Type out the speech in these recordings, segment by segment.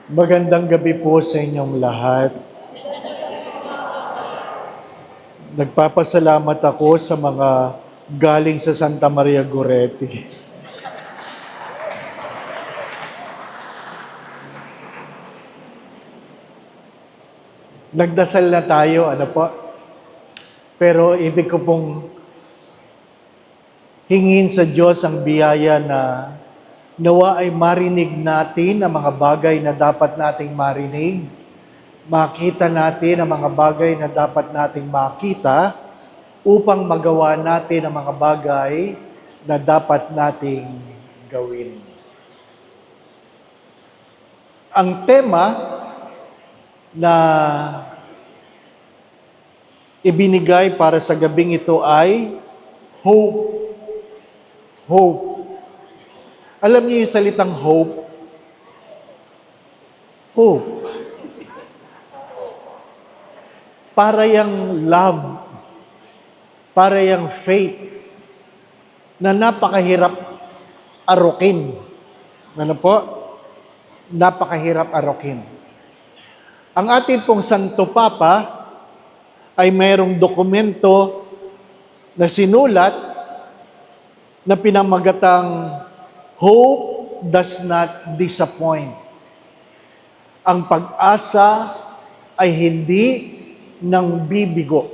Magandang gabi po sa inyong lahat. Nagpapasalamat ako sa mga galing sa Santa Maria Goretti. Nagdasal na tayo, ano po? Pero ibig ko pong hingin sa Diyos ang biyaya na nawa ay marinig natin ang mga bagay na dapat nating marinig. Makita natin ang mga bagay na dapat nating makita upang magawa natin ang mga bagay na dapat nating gawin. Ang tema na ibinigay para sa gabing ito ay hope. Hope. Alam niyo yung salitang hope? Hope. Para yung love, para yung faith, na napakahirap arukin. Ano po? Napakahirap arukin. Ang ating pong Santo Papa ay mayroong dokumento na sinulat na pinamagatang Hope does not disappoint. Ang pag-asa ay hindi nang bibigo.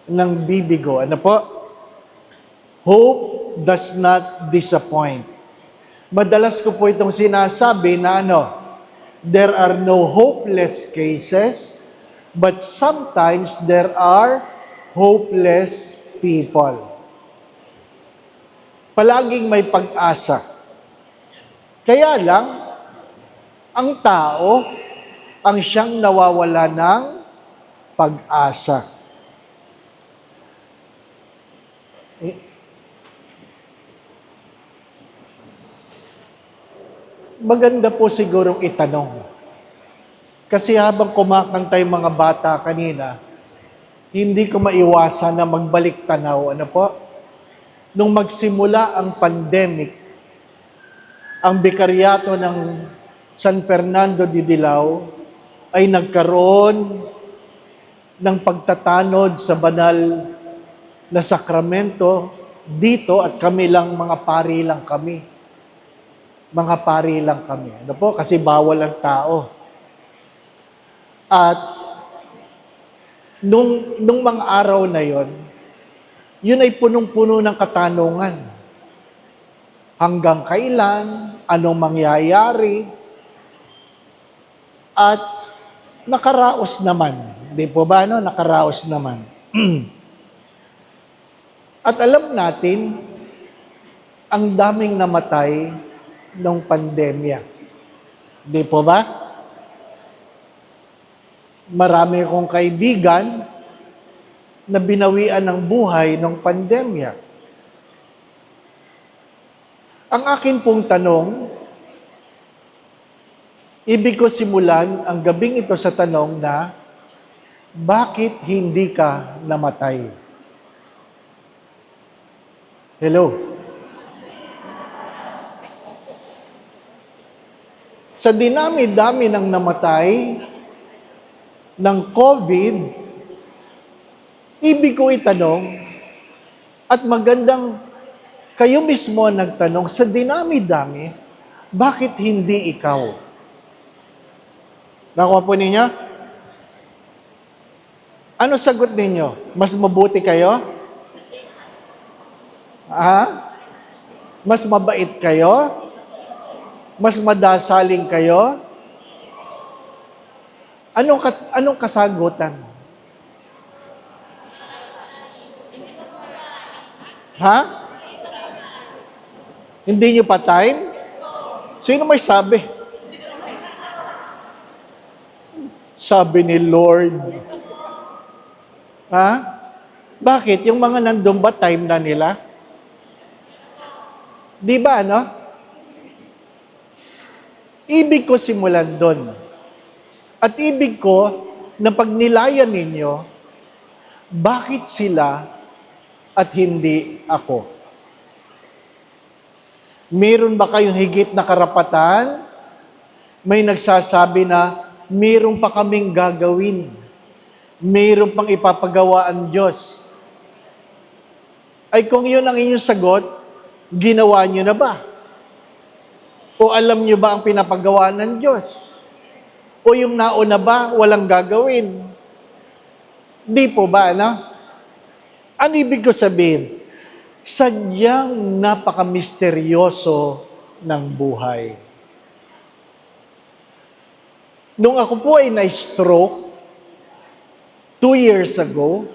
Nang bibigo. Ano po? Hope does not disappoint. Madalas ko po itong sinasabi na there are no hopeless cases, but sometimes there are hopeless people. Palaging may pag-asa. Kaya lang, ang tao ang siyang nawawala ng pag-asa. Maganda po sigurong itanong. Kasi habang kumakanta yung mga bata kanina, hindi ko maiwasan na magbalik tanaw. Ano po? Nung magsimula ang pandemic, ang bikaryato ng San Fernando de Dilao ay nagkaroon ng pagtatanod sa banal na sakramento dito at kami lang, mga pari lang kami. Mga pari lang kami. Ano po? Kasi bawal ang tao. At nung mga araw na yon, yun ay punong-puno ng katanungan. Hanggang kailan? Anong mangyayari? At nakaraos naman. Di po ba, Nakaraos naman. At alam natin, ang daming namatay nung pandemya. Di po ba? Marami akong kaibigan na binawian ng buhay ng pandemya. Ang akin pong tanong, ibig ko simulan ang gabing ito sa tanong na, bakit hindi ka namatay? Hello? Sa dinami-dami ng namatay ng COVID, ibig ko itanong, at magandang kayo mismo nagtanong, sa dinami-dami, bakit hindi ikaw? Nakuha po ninyo? Ano sagot ninyo? Mas mabuti kayo? Mas mabait kayo? Mas madasaling kayo? Anong kasagutan? Hindi nyo pa time? Sino may sabi? Sabi ni Lord. Bakit? Yung mga nandun ba, time na nila? Di ba, Ibig ko simulan doon. At ibig ko na pag nilayan ninyo, bakit sila at hindi ako? Meron ba kayong higit na karapatan May nagsasabi na mayroon pa kaming gagawin. Mayroon pang ipapagawa ang Diyos. Ay kung yun ang inyong sagot, ginawa nyo na ba? O alam nyo ba ang pinapagawa ng Diyos? O yung nauna ba, walang gagawin? Di po ba, ano? Ano ibig ko sabihin? Sadyang napaka-misteryoso ng buhay. Nung ako po ay na-stroke 2 years ago,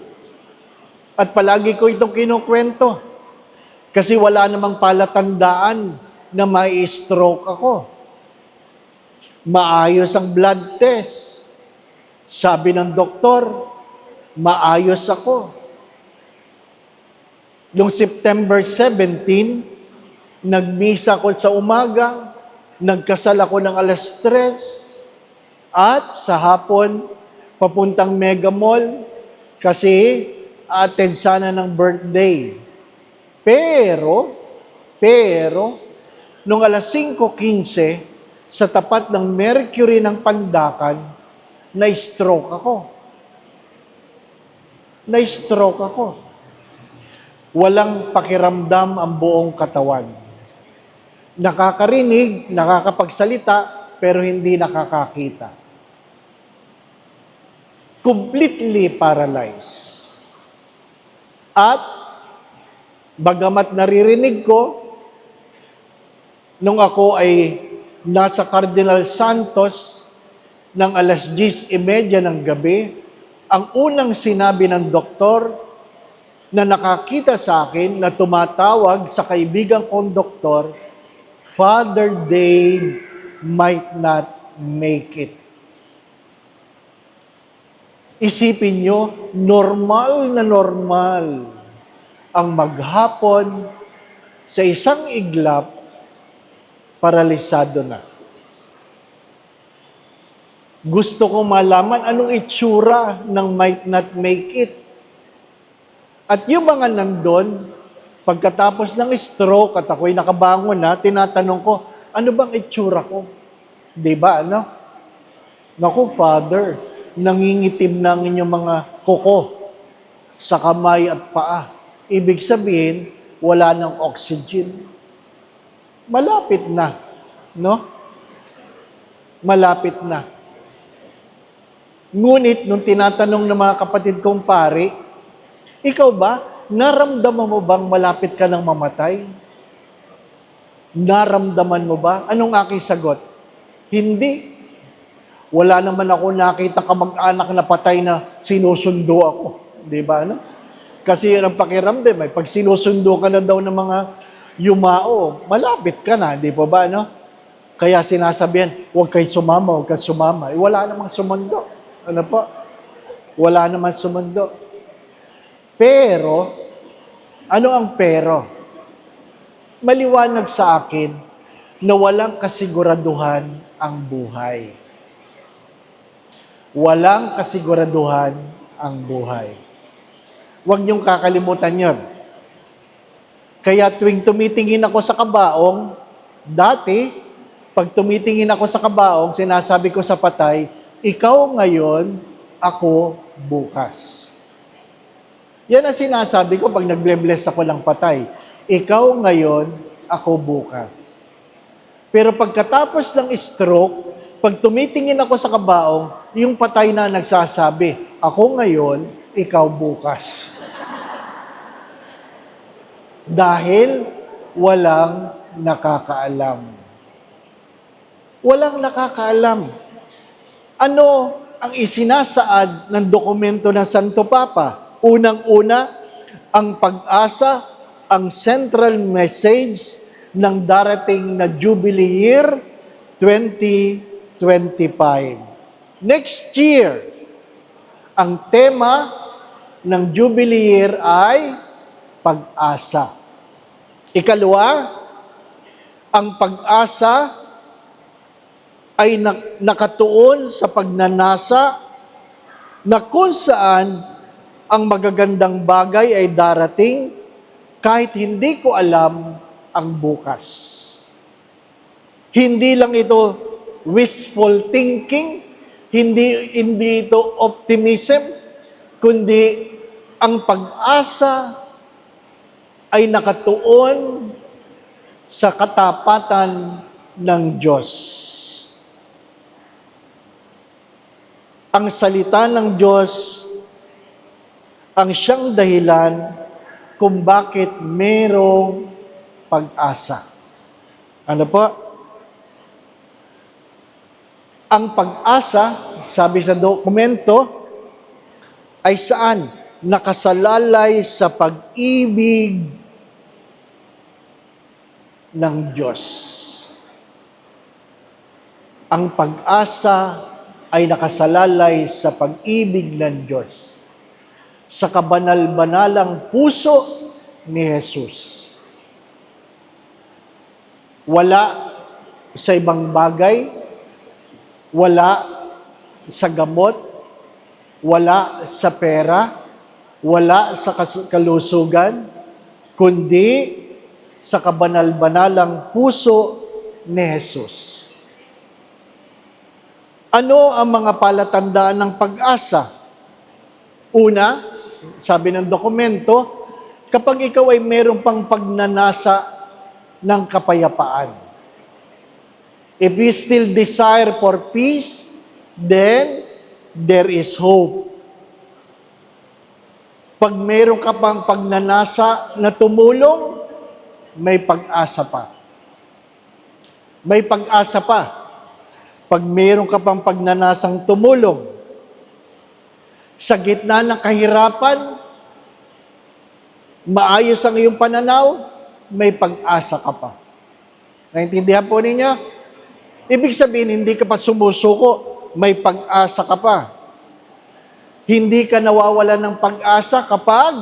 at palagi ko itong kinukwento, kasi wala namang palatandaan na may stroke ako. Maayos ang blood test. Sabi ng doktor, maayos ako. Noong September 17, nagmisa ko sa umaga, nagkasal ako ng 3:00, at sa hapon, papuntang Mega Mall, kasi attend sana ng birthday. Pero, nung 5:15, sa tapat ng Mercury ng Pandakan, na-stroke ako. Na-stroke ako. Walang pakiramdam ang buong katawan. Nakakarinig, nakakapagsalita, pero hindi nakakakita. Completely paralyzed. At, bagamat naririnig ko, nung ako ay nasa Cardinal Santos ng 10:30 ng gabi, ang unang sinabi ng doktor na nakakita sa akin na tumatawag sa kaibigan kong doktor, Father Dave might not make it. Isipin nyo, normal na normal ang maghapon sa isang iglap, paralisado na. Gusto ko malaman anong itsura ng might not make it. At yung mga nandun, pagkatapos ng stroke at ako'y nakabangon na, tinatanong ko, ano bang itsura ko? Diba, ano? Naku, Father, nangingitim na ang inyong mga kuko sa kamay at paa. Ibig sabihin, wala ng oxygen. Malapit na, no? Malapit na. Ngunit, nung tinatanong ng mga kapatid kong pari, ikaw ba, naramdaman mo bang malapit ka ng mamatay? Naramdaman mo ba? Anong aking sagot? Hindi. Wala naman ako nakita kamag-anak na patay na sinusundo ako. Di ba, no? Kasi yun ang pakiramdam. Pag sinusundo ka na daw ng mga yumao, malapit ka na, di pa ba, no? Kaya sinasabihan, huwag kayo sumama, huwag kayo sumama. Wala namang sumundo. Ano po? Wala namang sumundo. Pero, ano ang pero? Maliwanag sa akin na walang kasiguraduhan ang buhay. Walang kasiguraduhan ang buhay. Huwag niyong kakalimutan yun. Kaya tuwing tumitingin ako sa kabaong, dati, pag tumitingin ako sa kabaong, sinasabi ko sa patay, ikaw ngayon, ako bukas. Yan ang sinasabi ko pag nagble-bless ako ng patay. Ikaw ngayon, ako bukas. Pero pagkatapos ng stroke, pag tumitingin ako sa kabaong, yung patay na nagsasabi, ako ngayon, ikaw bukas. Dahil walang nakakaalam. Walang nakakaalam. Ano ang isinasaad ng dokumento ng Santo Papa? Unang-una, ang pag-asa, ang central message ng darating na Jubilee Year 2025. Next year, ang tema ng Jubilee Year ay pag-asa. Ikalawa, ang pag-asa ay nakatuon sa pagnanasa na kung saan ang magagandang bagay ay darating kahit hindi ko alam ang bukas. Hindi lang ito wishful thinking, hindi ito optimism, kundi ang pag-asa ay nakatuon sa katapatan ng Diyos. Ang salita ng Diyos ang siyang dahilan kung bakit merong pag-asa. Ano po? Ang pag-asa, sabi sa dokumento, ay saan? Nakasalalay sa pag-ibig ng Diyos. Ang pag-asa ay nakasalalay sa pag-ibig ng Diyos. Sa kabanal-banalang puso ni Jesus. Wala sa ibang bagay, wala sa gamot, wala sa pera, wala sa kalusugan, kundi sa kabanal-banalang puso ni Jesus. Ano ang mga palatandaan ng pag-asa? Una, sabi ng dokumento, kapag ikaw ay meron pang pagnanasa ng kapayapaan. If you still desire for peace, then there is hope. Pag meron ka pang pagnanasa na tumulong, may pag-asa pa. May pag-asa pa. Pag meron ka pang pagnanasang tumulong, sa gitna ng kahirapan, maayos ang iyong pananaw, may pag-asa ka pa. Naintindihan po ninyo? Ibig sabihin, hindi ka pa sumusuko, may pag-asa ka pa. Hindi ka nawawala ng pag-asa kapag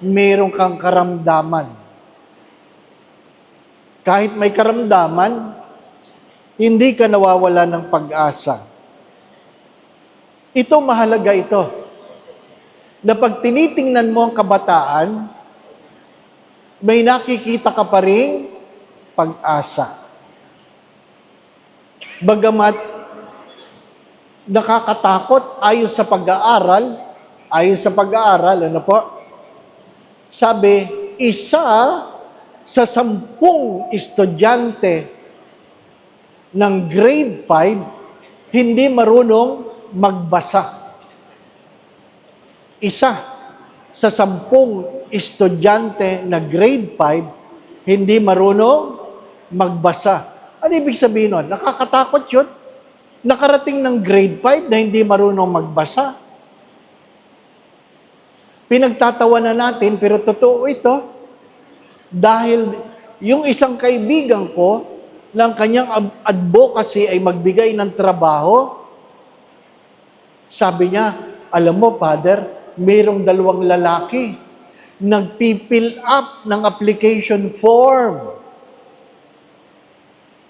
meron kang karamdaman. Kahit may karamdaman, hindi ka nawawala ng pag-asa. Ito, mahalaga ito. Na pag tinitingnan mo ang kabataan, may nakikita ka pa rin pag-asa. Bagamat nakakatakot ayon sa pag-aaral, ano po? Sabi, isa sa 10 estudyante ng grade 5 hindi marunong magbasa. Isa sa 10 estudyante na grade 5 hindi marunong magbasa. Ano ibig sabihin nun? Nakakatakot yun. Nakarating ng grade 5 na hindi marunong magbasa. Pinagtatawanan natin, pero totoo ito. Dahil yung isang kaibigan ko, ng kanyang advocacy ay magbigay ng trabaho, sabi niya, alam mo, Father, mayroong 2 lalaki nagpipill up ng application form.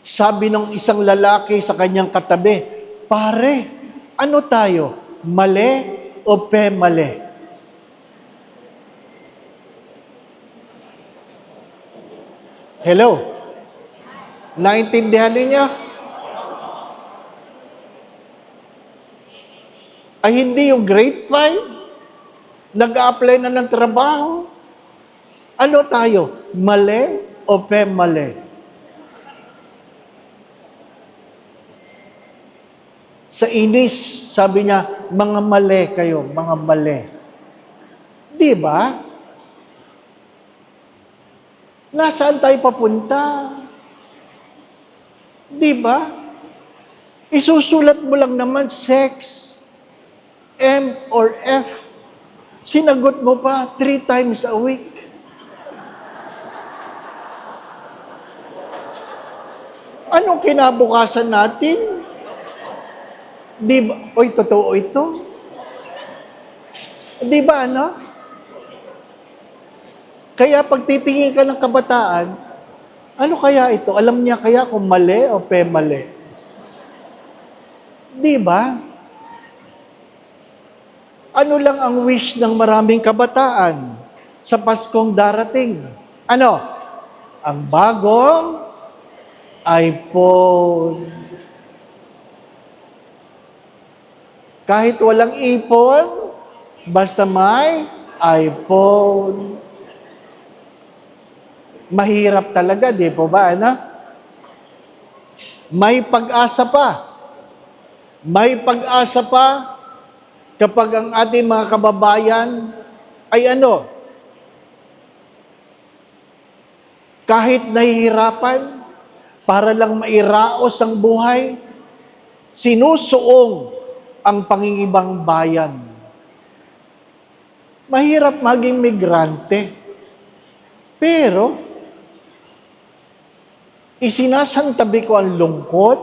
Sabi ng isang lalaki sa kanyang katabi, pare, ano tayo? Mali o pemali? Hello? Naintindihan niyo? Ay hindi yung grade 5, nag-a-apply na ng trabaho. Ano tayo? Mali o pemali? Sa inis, sabi niya, mga mali kayo, mga mali. Di ba? Nasaan tayo papunta? Di ba? Isusulat mo lang naman sex, M or F. Sinagot mo pa 3 times a week. Anong kinabukasan natin? Di ba? Oy, totoo ito. Di ba, ano? Kaya pag titingin ka ng kabataan, ano kaya ito? Alam niya kaya kung mali o pemali? Di ba? Ano lang ang wish ng maraming kabataan sa Paskong darating? Ano? Ang bagong iPhone. Kahit walang ipon, basta may iPhone. Mahirap talaga, di po ba, ano? May pag-asa pa. May pag-asa pa kapag ang ating mga kababayan ay ano, kahit nahihirapan, para lang mairaos ang buhay, sinusuong ang pangingibang bayan. Mahirap maging migrante, pero isinasantabi ko ang lungkot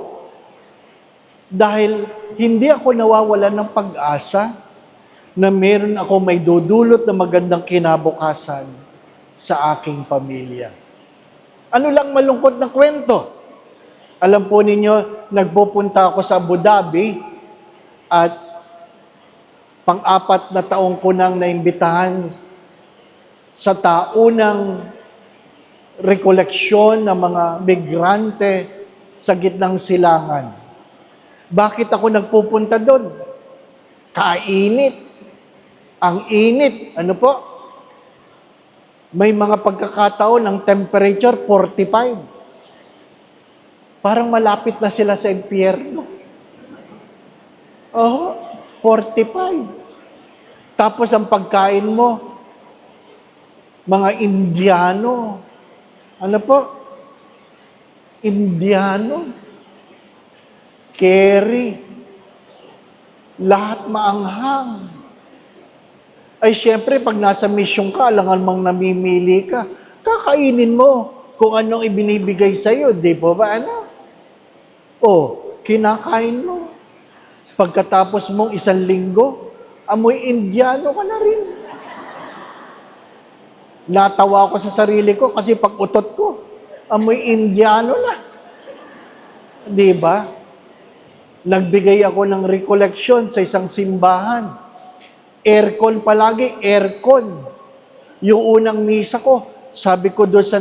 dahil hindi ako nawawalan ng pag-asa na meron ako may dudulot na magandang kinabukasan sa aking pamilya. Ano lang malungkot na kwento? Alam po ninyo, nagpupunta ako sa Abu Dhabi at pang-apat na taong ko nang naimbitahan sa taunang rekoleksyon ng mga migrante sa gitnang silangan. Bakit ako nagpupunta doon? Kainit. Ang init. Ano po? May mga pagkakataon ng temperature 45. Parang malapit na sila sa impyerno. Oh, 45. Tapos ang pagkain mo, mga Indiano. Ano po? Indiano. Curry. Lahat maanghang. Ay syempre, pag nasa mission ka, alangan mang namimili ka, kakainin mo kung anong ibinibigay sa'yo. Di po ba, ano? Kinakain mo. Pagkatapos mong 1 linggo, amoy Indiano ka na rin. Natawa ko sa sarili ko kasi pag utot ko, amoy Indiano na. Di ba? Nagbigay ako ng recollection sa isang simbahan. Aircon palagi, aircon. Yung unang misa ko, sabi ko doon sa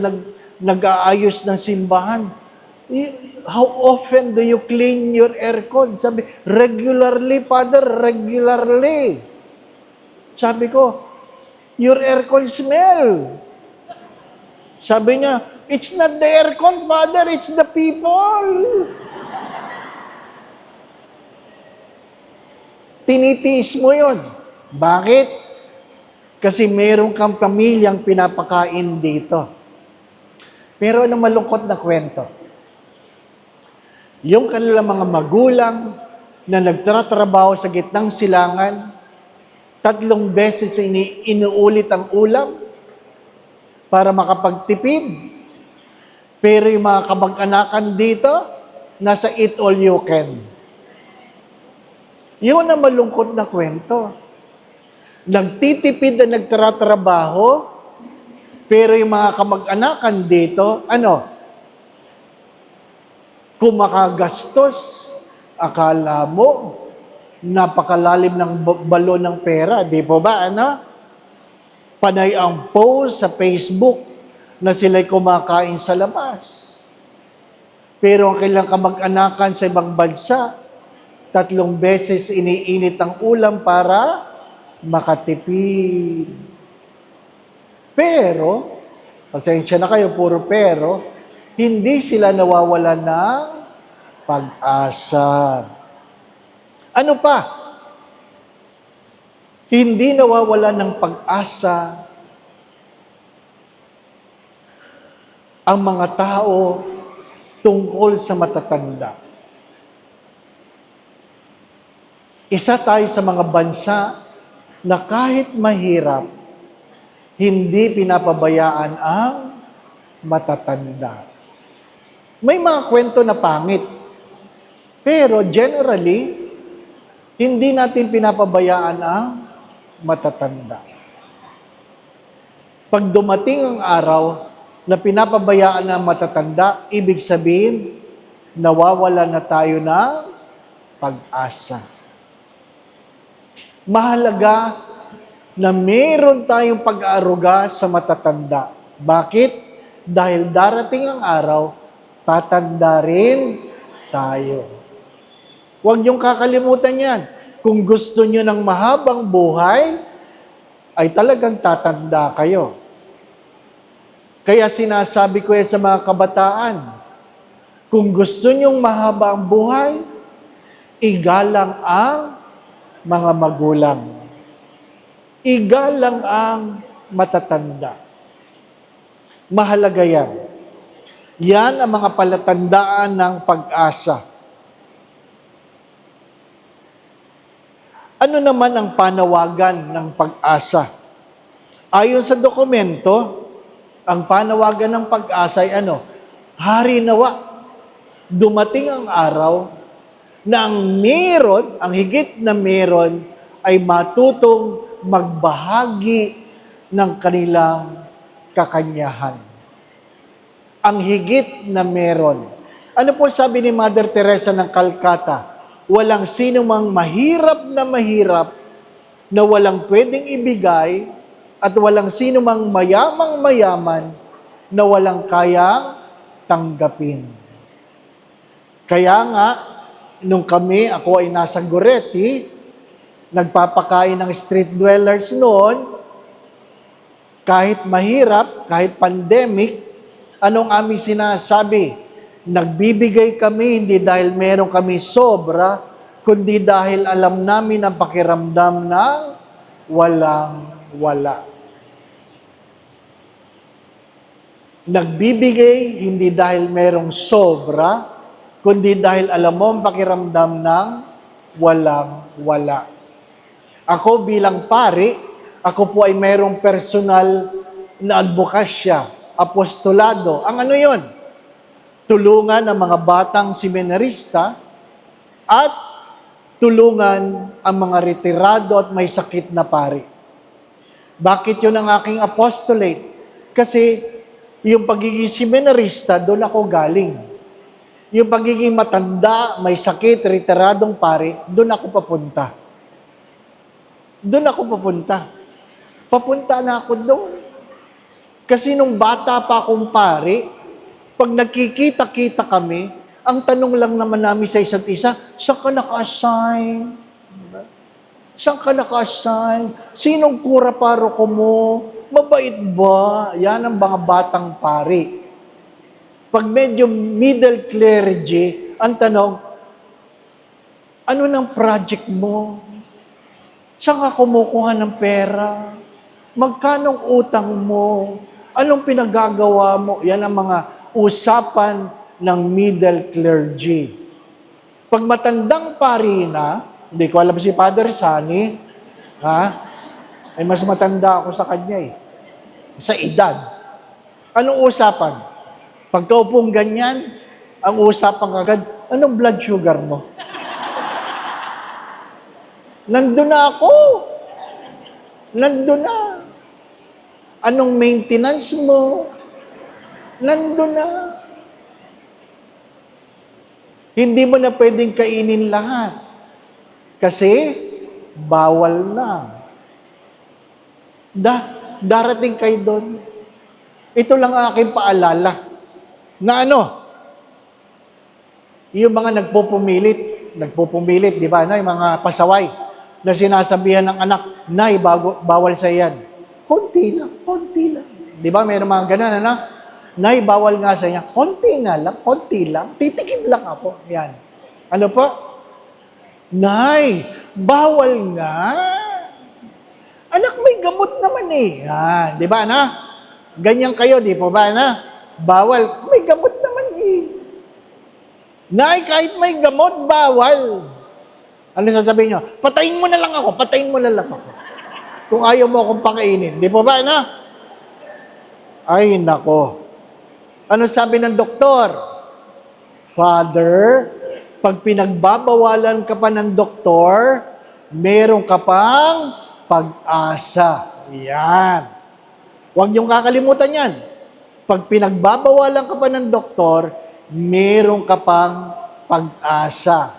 nag-aayos ng simbahan, how often do you clean your aircon? Sabi, regularly, Father, regularly. Sabi ko, your aircon smell. Sabi niya, it's not the aircon, Father, it's the people. Tinitiis mo yun. Bakit? Kasi meron kang pamilyang pinapakain dito. Pero anong malungkot na kwento? Yung kanilang mga magulang na nagtatrabaho sa gitnang silangan, 3 beses inuulit ang ulam para makapagtipid. Pero yung mga kamag-anakan dito, nasa eat all you can. Yun ang malungkot na kwento. Nagtitipid na nagtatrabaho, pero yung mga kamag-anakan dito, kumakagastos. Akala mo, napakalalim ng balon ng pera. Di po ba, Panay ang post sa Facebook na sila'y kumakain sa labas. Pero ang kailang kamag-anakan sa ibang bansa, 3 beses iniinit ang ulam para makatipid. Pero, pasensya na kayo, puro pero, hindi sila nawawalan ng pag-asa. Ano pa? Hindi nawawalan ng pag-asa ang mga tao tungkol sa matatanda. Isa tayo sa mga bansa na kahit mahirap, hindi pinapabayaan ang matatanda. May mga kwento na pangit, pero generally, hindi natin pinapabayaan ang matatanda. Pag dumating ang araw na pinapabayaan ang matatanda, ibig sabihin, nawawala na tayo ng pag-asa. Mahalaga na meron tayong pag-aaruga sa matatanda. Bakit? Dahil darating ang araw, tatanda rin tayo. Huwag niyong kakalimutan yan. Kung gusto nyo ng mahabang buhay, ay talagang tatanda kayo. Kaya sinasabi ko yan sa mga kabataan, kung gusto nyong mahaba ang buhay, igalang ang mga magulang. Igalang ang matatanda. Mahalaga yan. Yan ang mga palatandaan ng pag-asa. Ano naman ang panawagan ng pag-asa? Ayon sa dokumento, ang panawagan ng pag-asa ay ano? Hari nawa, dumating ang araw na ang meron, ang higit na meron, ay matutong magbahagi ng kanilang kakanyahan. Ang higit na meron. Ano po sabi ni Mother Teresa ng Calcutta? Walang sino mang mahirap na walang pwedeng ibigay at walang sino mang mayamang mayaman na walang kayang tanggapin. Kaya nga, nung ako ay nasa Goretti, nagpapakain ng street dwellers noon, kahit mahirap, kahit pandemic, anong aming sinasabi? Nagbibigay kami hindi dahil meron kami sobra, kundi dahil alam namin ang pakiramdam ng walang-wala. Nagbibigay hindi dahil merong sobra, kundi dahil alam mo ang pakiramdam ng walang-wala. Ako bilang pari, ako po ay mayroong personal na advokasya, apostolado. Ang ano yon? Tulungan ang mga batang seminarista at tulungan ang mga retirado at may sakit na pari. Bakit yun ang aking apostolate? Kasi yung pagiging seminarista, doon ako galing. Yung pagiging matanda, may sakit, retiradong pari, doon ako papunta. Doon ako papunta. Papunta na ako doon. Kasi nung bata pa akong pari, pag nagkikita-kita kami, ang tanong lang naman namin sa isa't isa, saan ka naka-assign? Saan ka naka-assign? Sinong kura paroko mo? Mabait ba? Yan ang mga batang pari. Pag medyo middle clergy, ang tanong, ano ng project mo? Saan ka kumukuha ng pera? Magkanong utang mo? Anong pinagagawa mo? Yan ang mga usapan ng middle clergy. Pag matandang pari na, hindi ko alam si Father Sunny, ay mas matanda ako sa kanya sa edad. Anong usapan? Pagkaupong ganyan, ang usapan agad, anong blood sugar mo? Nandun na ako. Nandun na. Anong maintenance mo? Nandun na. Hindi mo na pwedeng kainin lahat. Kasi, bawal na. Darating kayo doon. Ito lang ang aking paalala. Na ano? Yung mga nagpupumilit, di ba? Na, yung mga pasaway na sinasabihan ng anak, Nay, bawal sa yan. Konti lang. Di ba? Mayroong mga ganun, ano? Nay, bawal nga sa inyo. Konti lang. Titikim lang ako. Yan. Ano po? Nay, bawal nga. Anak, may gamot naman Yan. Di ba, na? Ganyan kayo, di po ba, na? Bawal. May gamot naman Nay, kahit may gamot, bawal. Ano sasabihin nyo? Patayin mo na lang ako. Kung ayaw mo akong pakainin. Di po ba, na? Ay, nako. Ano sabi ng doktor? Father, pag pinagbabawalan ka pa ng doktor, meron ka pang pag-asa. Yan. Huwag niyong kakalimutan yan. Pag pinagbabawalan ka pa ng doktor, meron ka pang pag-asa.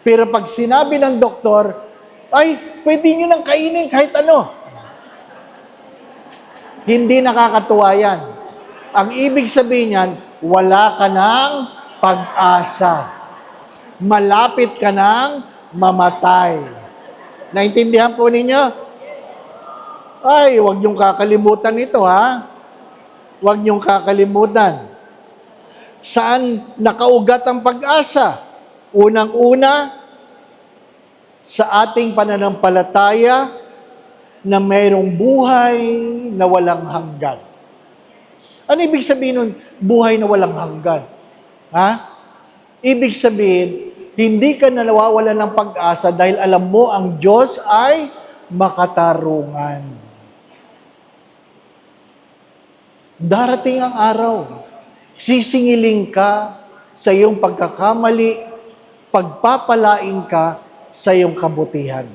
Pero pag sinabi ng doktor, ay, pwede nyo nang kainin kahit ano. Hindi nakakatuwa yan. Ang ibig sabihin niyan, wala ka ng pag-asa. Malapit ka ng mamatay. Naintindihan po ninyo? Ay, huwag niyong kakalimutan ito, ha? Huwag niyong kakalimutan. Saan nakaugat ang pag-asa? Unang-una, sa ating pananampalataya na mayroong buhay na walang hanggan. Ano ibig sabihin nun, buhay na walang hanggan? Ha? Ibig sabihin, hindi ka na nawawalan ng pag-asa dahil alam mo ang Diyos ay makatarungan. Darating ang araw, sisingiling ka sa iyong pagkakamali, pagpapalain ka sa iyong kabutihan.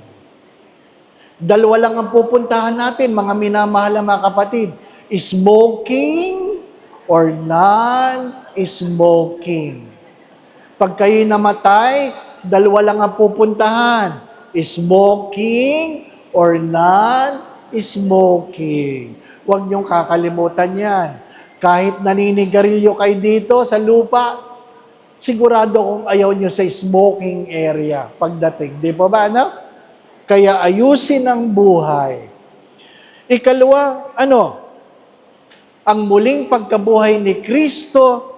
Dalawa lang ang pupuntahan natin, mga minamahal na mga kapatid, smoking or non-smoking. Pag kayo'y namatay, dalawa lang ang pupuntahan, smoking or non-smoking. Huwag niyong kakalimutan yan. Kahit naninigarilyo kayo dito sa lupa, sigurado kung ayaw niyo sa smoking area pagdating. Di ba ba, no? Kaya ayusin ang buhay. Ikalawa, ang muling pagkabuhay ni Kristo,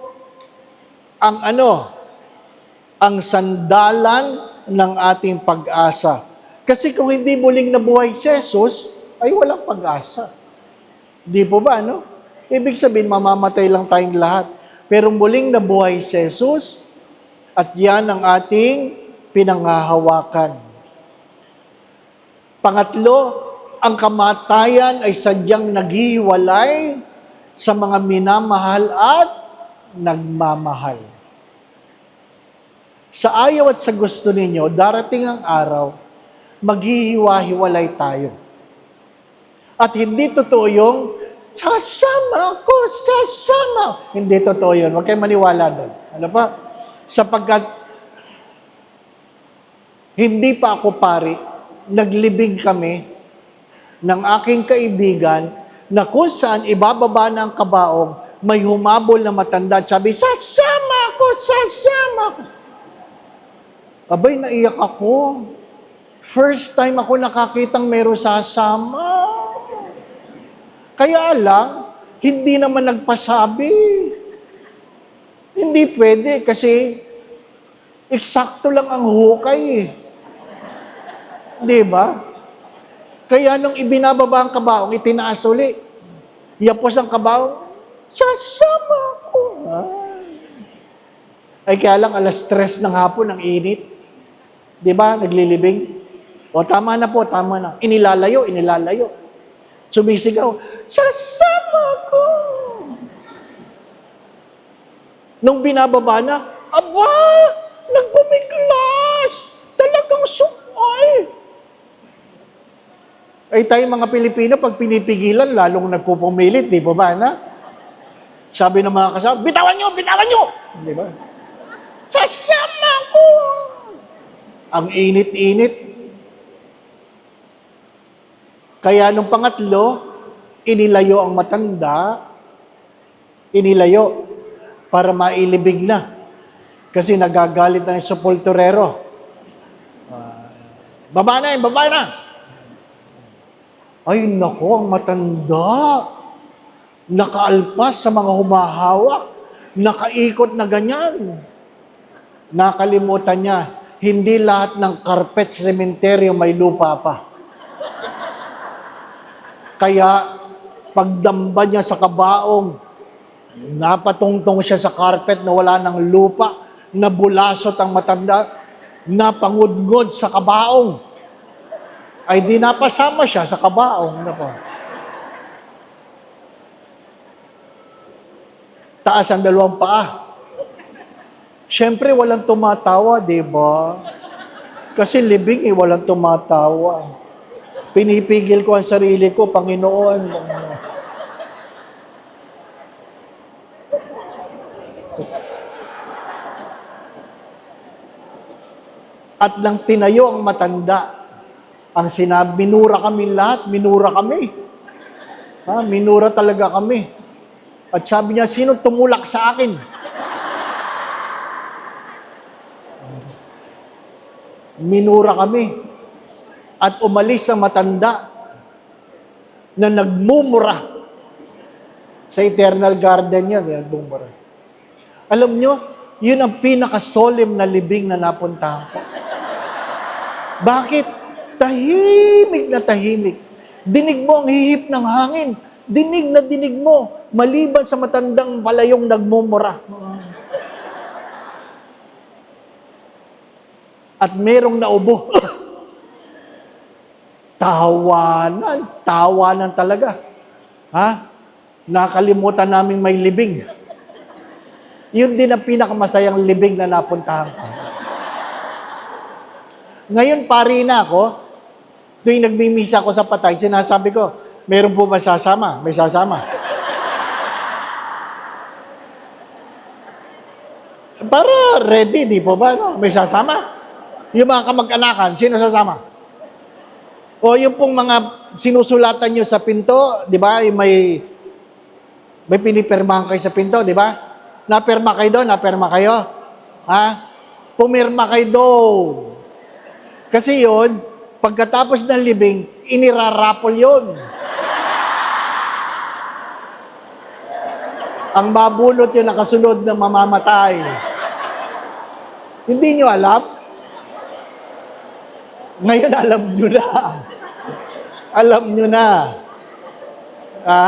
ang sandalan ng ating pag-asa. Kasi kung hindi muling nabuhay si Jesus, ay walang pag-asa. Di po ba, no? Ibig sabihin, mamamatay lang tayong lahat. Pero muling nabuhay si Jesus, at yan ang ating pinanghahawakan. Pangatlo, ang kamatayan ay sadyang naghiwalay sa mga minamahal at nagmamahal. Sa ayaw at sa gusto ninyo, darating ang araw, maghihiwa-hiwalay tayo. At hindi totoo yung, sasama ako, sasama. Hindi totoo yun. Huwag kayong maniwala doon. Ano pa? Sapagkat, hindi pa ako pari, naglibing kami ng aking kaibigan na kung saan ibababa ng kabaong, may humabol na matanda at sabi, sasama ako, sasama ako. Abay, naiyak ako. First time ako nakakitang meron sasama. Kaya lang, hindi naman nagpasabi. Hindi pwede kasi eksakto lang ang hukay eh. Di ba? Kaya nung ibinababa ang kabaong, itinaas uli. Yapos ang kabaong, sasama ko. Ay kaya lang, 3:00 ng hapon, ang init. Di ba? Naglilibing. O tama na po, tama na. Inilalayo. Sumisigaw, sasama ko. Nung binababa na, aba, nagbumiglas. Talagang sukoy. Ay tayo mga Pilipino, pag pinipigilan, lalong nagpupumilit, di ba ba na? Sabi ng mga kasama, bitawan nyo! Di ba? Sasama ko! Ang init-init. Kaya nung pangatlo, inilayo ang matanda, para mailibig na. Kasi nagagalit na yung sepulturero. Baba na! Ay, nako, ang matanda. Nakaalpas sa mga humahawak. Nakaikot na ganyan. Nakalimutan niya, hindi lahat ng carpet sa sementeryo may lupa pa. Kaya, pagdamba niya sa kabaong, napatungtong siya sa carpet na wala ng lupa, nabulasot ang matanda, napangudngod sa kabaong. Ay di napasama siya sa kabaong. Ano po? Taas ang 2 paa. Siyempre, walang tumatawa, di ba? Kasi libing walang tumatawa. Pinipigil ko ang sarili ko, Panginoon. At nang tinayo ang matanda, ang sinabi, minura kami lahat, minura kami. Minura talaga kami. At sabi niya, sino tumulak sa akin? Minura kami. at umalis ang matanda na nagmumura. Sa eternal garden yun, nagmumura. Alam nyo, yun ang pinaka-solemn na libing na napuntahan ko. Bakit? Tahimik na tahimik. Dinig mo ang hihip ng hangin. Dinig na dinig mo. Maliban sa matandang palayong nagmumura. At merong naubo. Tawanan talaga. Ha? Nakalimutan naming may libing. Yun din ang pinakamasayang libing na napuntahan ko. Ngayon, pari na ako, tuwing nagmimisa ako sa patay, sinasabi ko, meron po ba sasama? May sasama. Para ready, di po ba? No? May sasama. Yung mga kamag-anakan, sino sasama? O yung pong mga sinusulatan nyo sa pinto, di ba? May pinipirmahan kayo sa pinto, di ba? Napirma kayo doon, napirma kayo. Ha? Pumirma kayo doon. Kasi yun, pagkatapos ng libing, inirarapol yun. Ang mabulot yun, nakasunod na mamamatay. Hindi nyo alam? Ngayon, alam nyo na. Alam nyo na. Ha?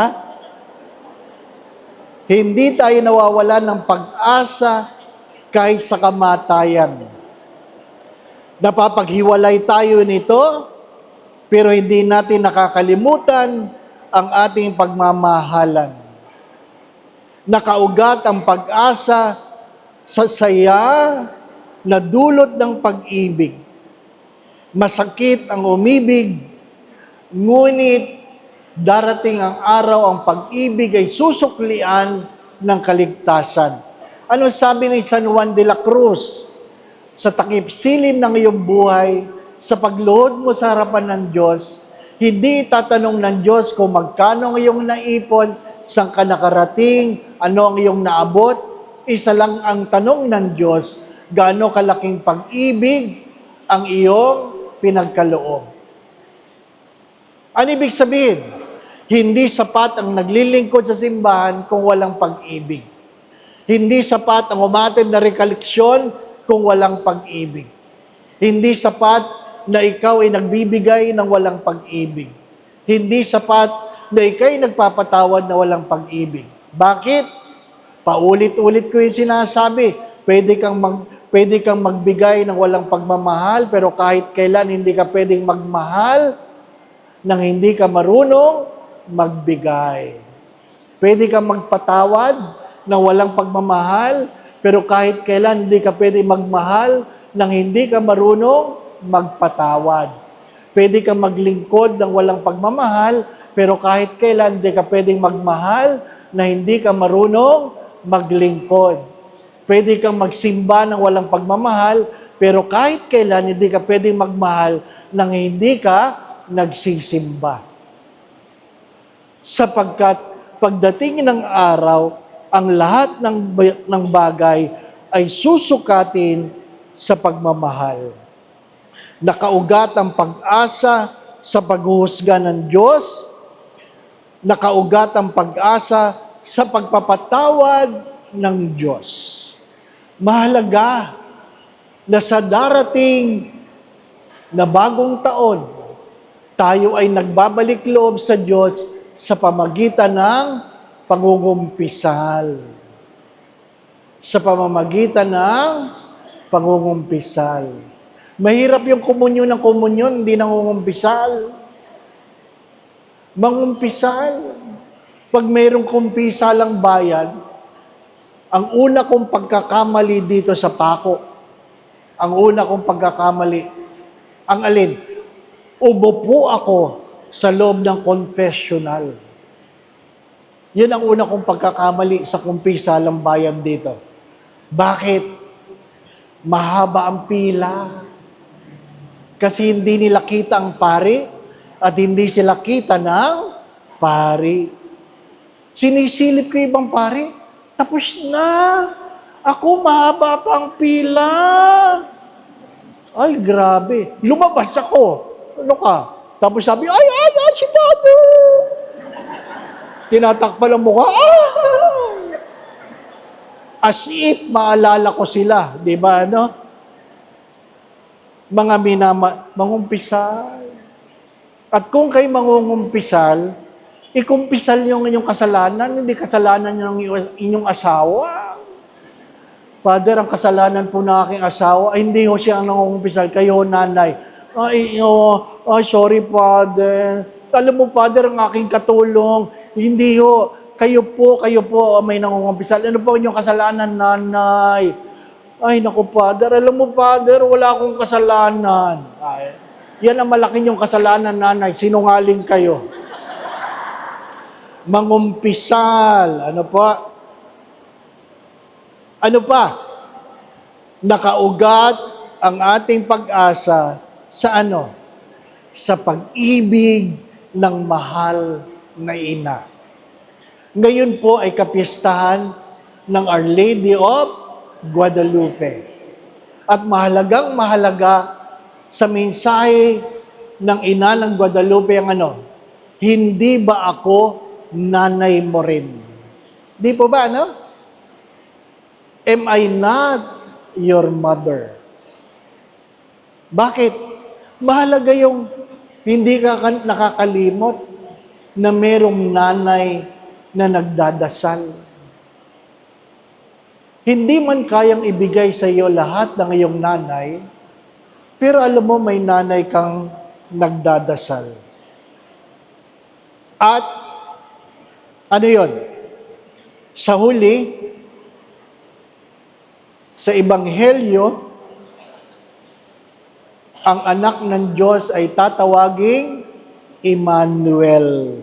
Hindi tayo nawawalan ng pag-asa kahit sa kamatayan. Napapaghiwalay tayo nito, pero hindi natin nakakalimutan ang ating pagmamahalan. Nakaugat ang pag-asa sa saya na dulot ng pag-ibig. Masakit ang umibig, ngunit darating ang araw ang pag-ibig ay susuklian ng kaligtasan. Ano sabi ni San Juan de la Cruz? Sa takip silim ng iyong buhay, sa pagluhod mo sa harapan ng Diyos, hindi tatanong ng Diyos kung magkano ang iyong naipon, saan ka nakarating, ano ang iyong naabot. Isa lang ang tanong ng Diyos, gaano kalaking pag-ibig ang iyong pinagkaloob. Ano ibig sabihin? Hindi sapat ang naglilingkod sa simbahan kung walang pag-ibig. Hindi sapat ang umatid na rekoleksyon kung walang pag-ibig. Hindi sapat na ikaw ay nagbibigay ng walang pag-ibig. Hindi sapat na ikaw ay nagpapatawad na walang pag-ibig. Bakit? Paulit-ulit ko yung sinasabi. Pwede kang magbigay ng walang pagmamahal, pero kahit kailan hindi ka pwedeng magmahal nang hindi ka marunong magbigay. Pwede kang magpatawad ng walang pagmamahal, pero kahit kailan hindi ka pwede magmahal nang hindi ka marunong magpatawad. Pwede kang maglingkod ng walang pagmamahal, pero kahit kailan hindi ka pwedeng magmahal na hindi ka marunong maglingkod. Pwede kang magsimba ng walang pagmamahal, pero kahit kailan hindi ka pwedeng magmahal nang hindi ka nagsisimba. Sapagkat pagdating ng araw, ang lahat ng bagay ay susukatin sa pagmamahal. Nakaugat ang pag-asa sa paghuhusga ng Diyos, nakaugat ang pag-asa sa pagpapatawad ng Diyos. Mahalaga na sa darating na bagong taon, tayo ay nagbabalik loob sa Diyos sa pamagitan ng pangungumpisal. Sa pamamagitan ng pangungumpisal. Mahirap yung komunyon ng komunyon, hindi nangungumpisal. Mangumpisal. Pag mayroong kumpisalang bayan, ang una kong pagkakamali dito sa pako, ang una kong pagkakamali, ang alin? Umupo ako sa loob ng confessional. Yan ang una kong pagkakamali sa kumpisalang bayan dito. Bakit? Mahaba ang pila. Kasi hindi nila kita ang pari at hindi sila kita ng pari. Sinisilip ko ibang pari. Tapos na. Ako, mahaba pa ang pila. Ay, grabe. Lumabas ako. Ano ka? Tapos sabi, ay, si Father! Tinatakpan ang mukha, As if maalala ko sila, di ba, ano? Mga mangumpisal. At kung kayo mangungumpisal, ikumpisal yung inyong kasalanan, hindi kasalanan ng inyong asawa. Father, ang kasalanan po ng aking asawa, ay hindi ho siya ang nangungumpisal, kayo, nanay. Sorry, Father. Alam mo, Father, ang aking katulong, hindi ho, kayo po may nangungumpisal. Ano po inyong kasalanan, nanay? Ay, naku, Father, alam mo, Father, wala akong kasalanan. Ay, yan ang malaki niyong kasalanan, nanay. Sinungaling kayo. Mangumpisal. Ano pa? Nakaugat ang ating pag-asa sa ano? Sa pag-ibig ng mahal na ina. Ngayon po ay kapistahan ng Our Lady of Guadalupe. At mahalagang-mahalaga sa mensahe ng ina ng Guadalupe ang ano? Hindi ba ako nanay mo rin? Di po ba, ano? Am I not your mother? Bakit? Mahalaga yung hindi ka nakakalimot na merong nanay na nagdadasal. Hindi man kayang ibigay sa iyo lahat ng iyong nanay, pero alam mo may nanay kang nagdadasal. At ano yon? Sa huli, sa Ebanghelyo, ang anak ng Diyos ay tatawaging Emmanuel,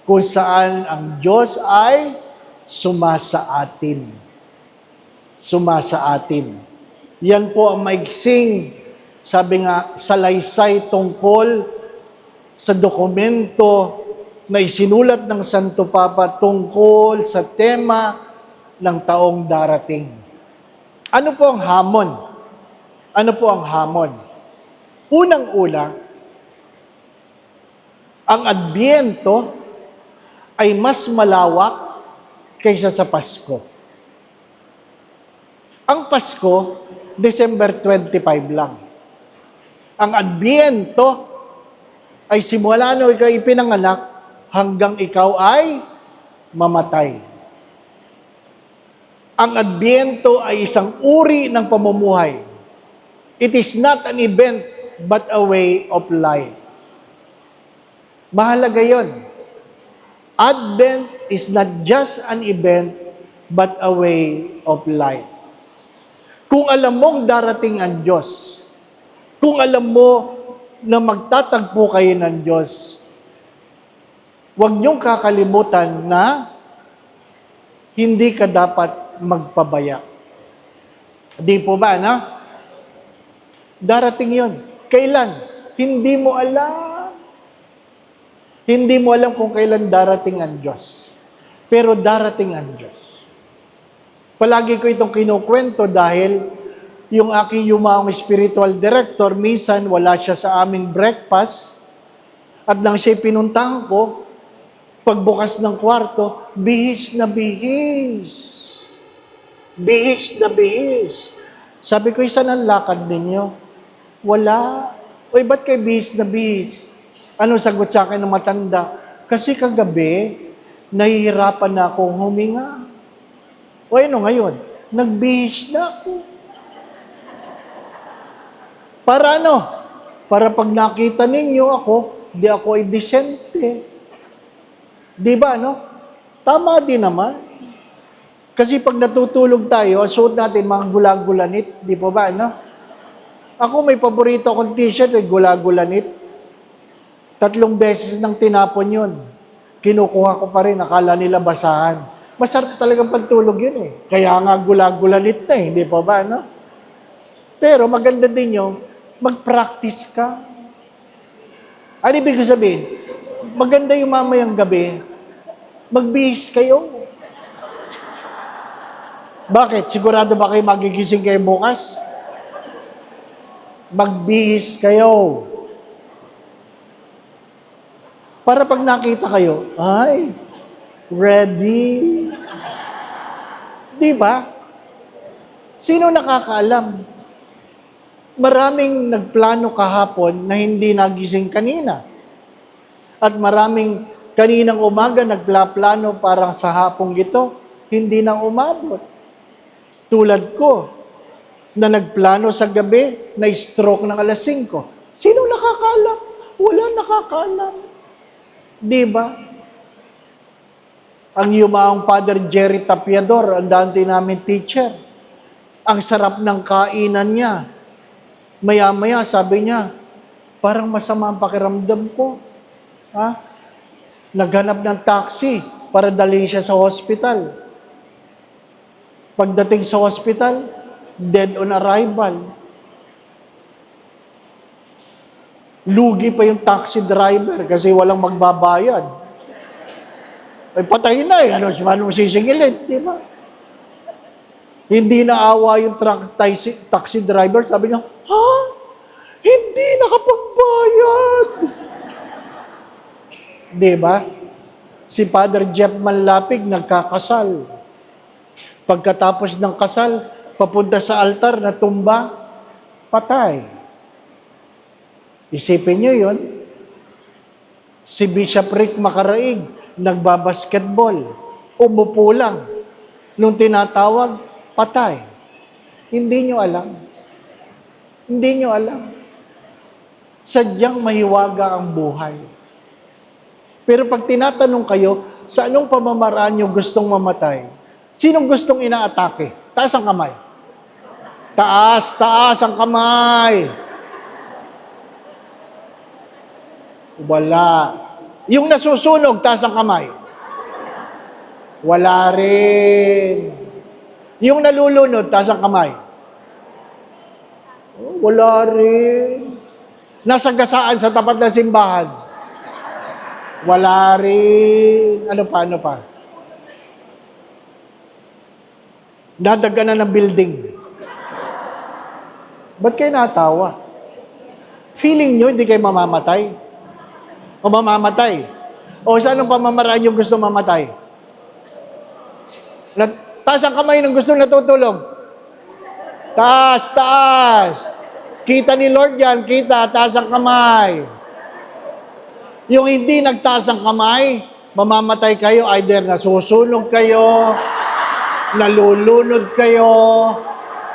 kung saan ang Diyos ay sumasa atin. Sumasa atin. Yan po ang maiksing, sabi nga, salaysay tungkol sa dokumento na isinulat ng Santo Papa tungkol sa tema ng taong darating. Ano po ang hamon? Ano po ang hamon? Unang-una, ang Adbyento ay mas malawak kaysa sa Pasko. Ang Pasko, December 25 lang. Ang Adbyento ay simula nung ikaw ipinanganak hanggang ikaw ay mamatay. Ang Adbyento ay isang uri ng pamumuhay. It is not an event, but a way of life. Mahalaga yon. Advent is not just an event, but a way of life. Kung alam mong darating ang Diyos, kung alam mo na magtatagpo kayo ng Diyos, huwag niyong kakalimutan na hindi ka dapat magpabaya. Di po ba, na? Darating yon. Kailan? Hindi mo alam. Hindi mo alam kung kailan darating ang Diyos. Pero darating ang Diyos. Palagi ko itong kinukwento dahil yung aking yumawang spiritual director, minsan wala siya sa aming breakfast, at nang siya pinuntahan ko, pagbukas ng kwarto, bihis na bihis. Bihis na bihis. Sabi ko, isa ng lakad ninyo? Wala. Uy, ba't kayo bihis na bihis? Ano sagot sa akin ng matanda? Kasi kagabi, nahihirapan na akong huminga. O ano ngayon? Nagbihis na ako. Para ano? Para pag nakita ninyo ako, di ako ay disente. Di ba, no? Tama din naman. Kasi pag natutulog tayo, ang suot natin mga gula-gulanit. Di po ba, no? Ako may paborito akong t-shirt, gula-gulanit. 3 beses nang tinapon yun. Kinukuha ko pa rin, akala nila basahan. Masarap talagang pagtulog yun eh. Kaya nga gula-gulanit na eh, hindi pa ba, no? Pero maganda din yung mag-practice ka. Ano ibig sabihin? Maganda yung mamayang gabi, magbihis kayo. Bakit? Sigurado ba kayo magigising kayo bukas? Magbihis kayo. Para pag nakita kayo, ay, ready. Di ba? Sino nakakaalam? Maraming nagplano kahapon na hindi nagising kanina. At maraming kaninang umaga nagplaplano para sa hapong ito, hindi na umabot. Tulad ko, na nagplano sa gabi, na stroke ng alas 5. Sino nakakaalam? Wala nakakaalam. Di ba? Ang yumaong Father Jerry Tapiador, ang dati namin teacher, ang sarap ng kainan niya. Maya-maya, sabi niya, parang masama ang pakiramdam ko. Ha? Naghanap ng taxi para dalhin siya sa hospital. Pagdating sa hospital, dead on arrival. Lugi pa yung taxi driver kasi walang magbabayad. Ay patay na eh. Ano sisingilin? Di ba? Hindi naawa yung taxi driver. Sabi niya, ha? Hindi nakapagbayad. Di ba? Si Father Jeff Manlapig nagkakasal. Pagkatapos ng kasal, papunta sa altar, natumba, patay. Isipin niyo yun. Si Bishop Rick Macaraig, nagbabasketball. Umupo lang. Nung tinatawag, patay. Hindi niyo alam. Hindi niyo alam. Sadyang mahiwaga ang buhay. Pero pag tinatanong kayo, sa anong pamamaraan niyo gustong mamatay? Sinong gustong inaatake? Taas ang kamay. Taas ang kamay. Wala. Yung nasusunog, taas ang kamay. Wala rin. Yung nalulunod, taas ang kamay. Wala rin. Nasa gasaan sa tapat ng simbahan. Wala rin. Ano pa? Dadaganan ng building. Ba't kayo natawa? Feeling nyo, hindi kayo mamamatay? O mamamatay? O sa anong pamamaraan yung gusto mamatay? Taas ang kamay ng gusto natutulog. Taas. Kita ni Lord yan, taas ang kamay. Yung hindi nagtaas ang kamay, mamamatay kayo, either nasusunog kayo, nalulunod kayo,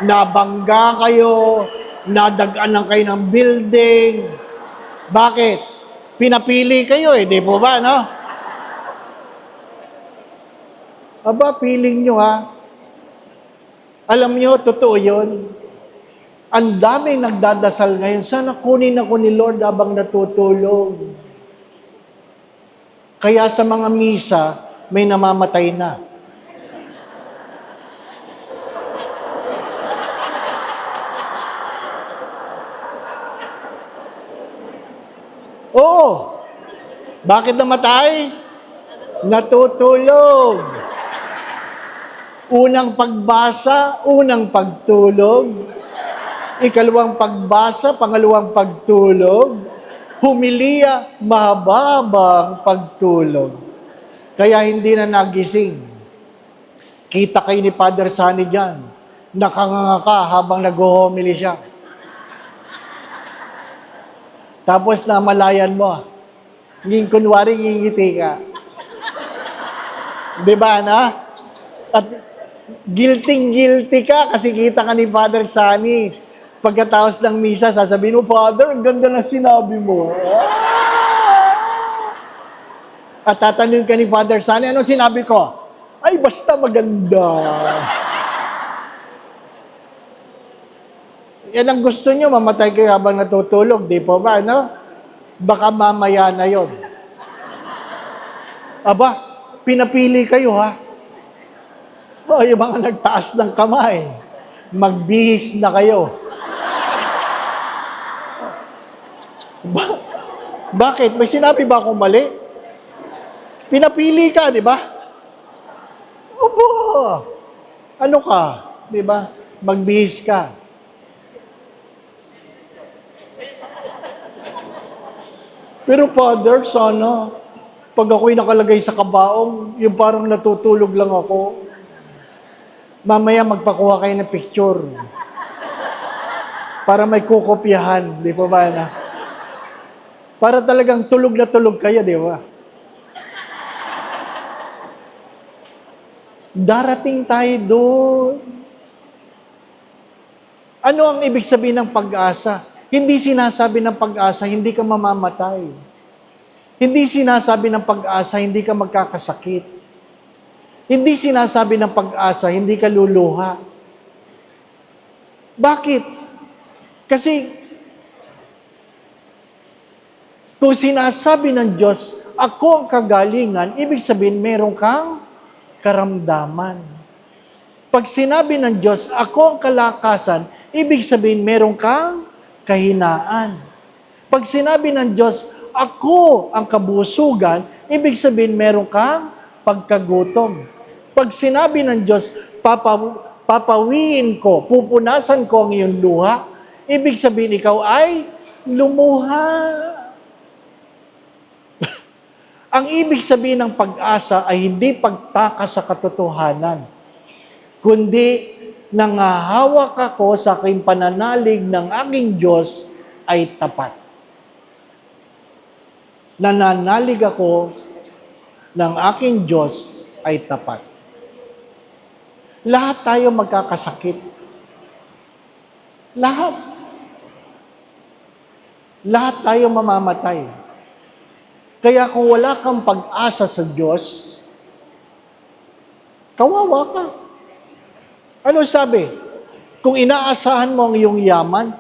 nabangga kayo, nadagaan kayo ng building. Bakit? Pinapili kayo di po ba, no? Aba, piling nyo ha. Alam nyo, totoo yun. Ang daming nagdadasal ngayon, sana kunin ako ni Lord habang natutulog. Kaya sa mga misa, may namamatay na. Oo. Bakit namatay? Natutulog. Unang pagbasa, unang pagtulog. Ikalawang pagbasa, pangalawang pagtulog. Humiliya, mahababang pagtulog. Kaya hindi na nagising. Kita kayo ni Father Sunny dyan. Nakanganga habang nag-homily siya. Tapos namalayan mo. Nging kunwari, ngingiti ka. Diba na? At guilty ka kasi kita ka ni Father Sunny. Pagkatapos ng misa, sasabihin mo, Father, ang ganda na sinabi mo. At tatanungin ka ni Father Sunny, ano sinabi ko? Ay, basta maganda. Yan ang gusto nyo, mamatay kayo habang natutulog, di po ba, no? Baka mamaya na yon. Aba, pinapili kayo, ha? O, yung mga nagtaas ng kamay, magbihis na kayo. Bakit? May sinabi ba akong mali? Pinapili ka, di ba? Opo. Ano ka? Di ba? Magbihis ka. Pero Father, sana, pag ako'y nakalagay sa kabaong, yung parang natutulog lang ako, mamaya magpakuha kayo ng picture. Para may kukopyahan, di ba ba na? Para talagang tulog na tulog kayo, di ba? Darating tayo doon. Ano ang ibig sabihin ng pag-asa? Hindi sinasabi ng pag-asa, hindi ka mamamatay. Hindi sinasabi ng pag-asa, hindi ka magkakasakit. Hindi sinasabi ng pag-asa, hindi ka luluha. Bakit? Kasi kung sinasabi ng Diyos, ako ang kagalingan, ibig sabihin meron kang karamdaman. Pag sinabi ng Diyos, ako ang kalakasan, ibig sabihin meron kang kahinaan. Pag sinabi ng Diyos, ako ang kabusugan, ibig sabihin meron kang pagkagutom. Pag sinabi ng Diyos, papawiin ko, pupunasan ko ang iyong luha, ibig sabihin ikaw ay lumuha. Ang ibig sabihin ng pag-asa ay hindi pagtakas sa katotohanan, kundi nangahawak ako sa aking pananalig ng aking Diyos ay tapat. Nananalig ako ng aking Diyos ay tapat. Lahat tayo magkakasakit. Lahat. Lahat tayo mamamatay. Kaya kung wala kang pag-asa sa Diyos, kawawa ka. Ano sabi? Kung inaasahan mo ang iyong yaman,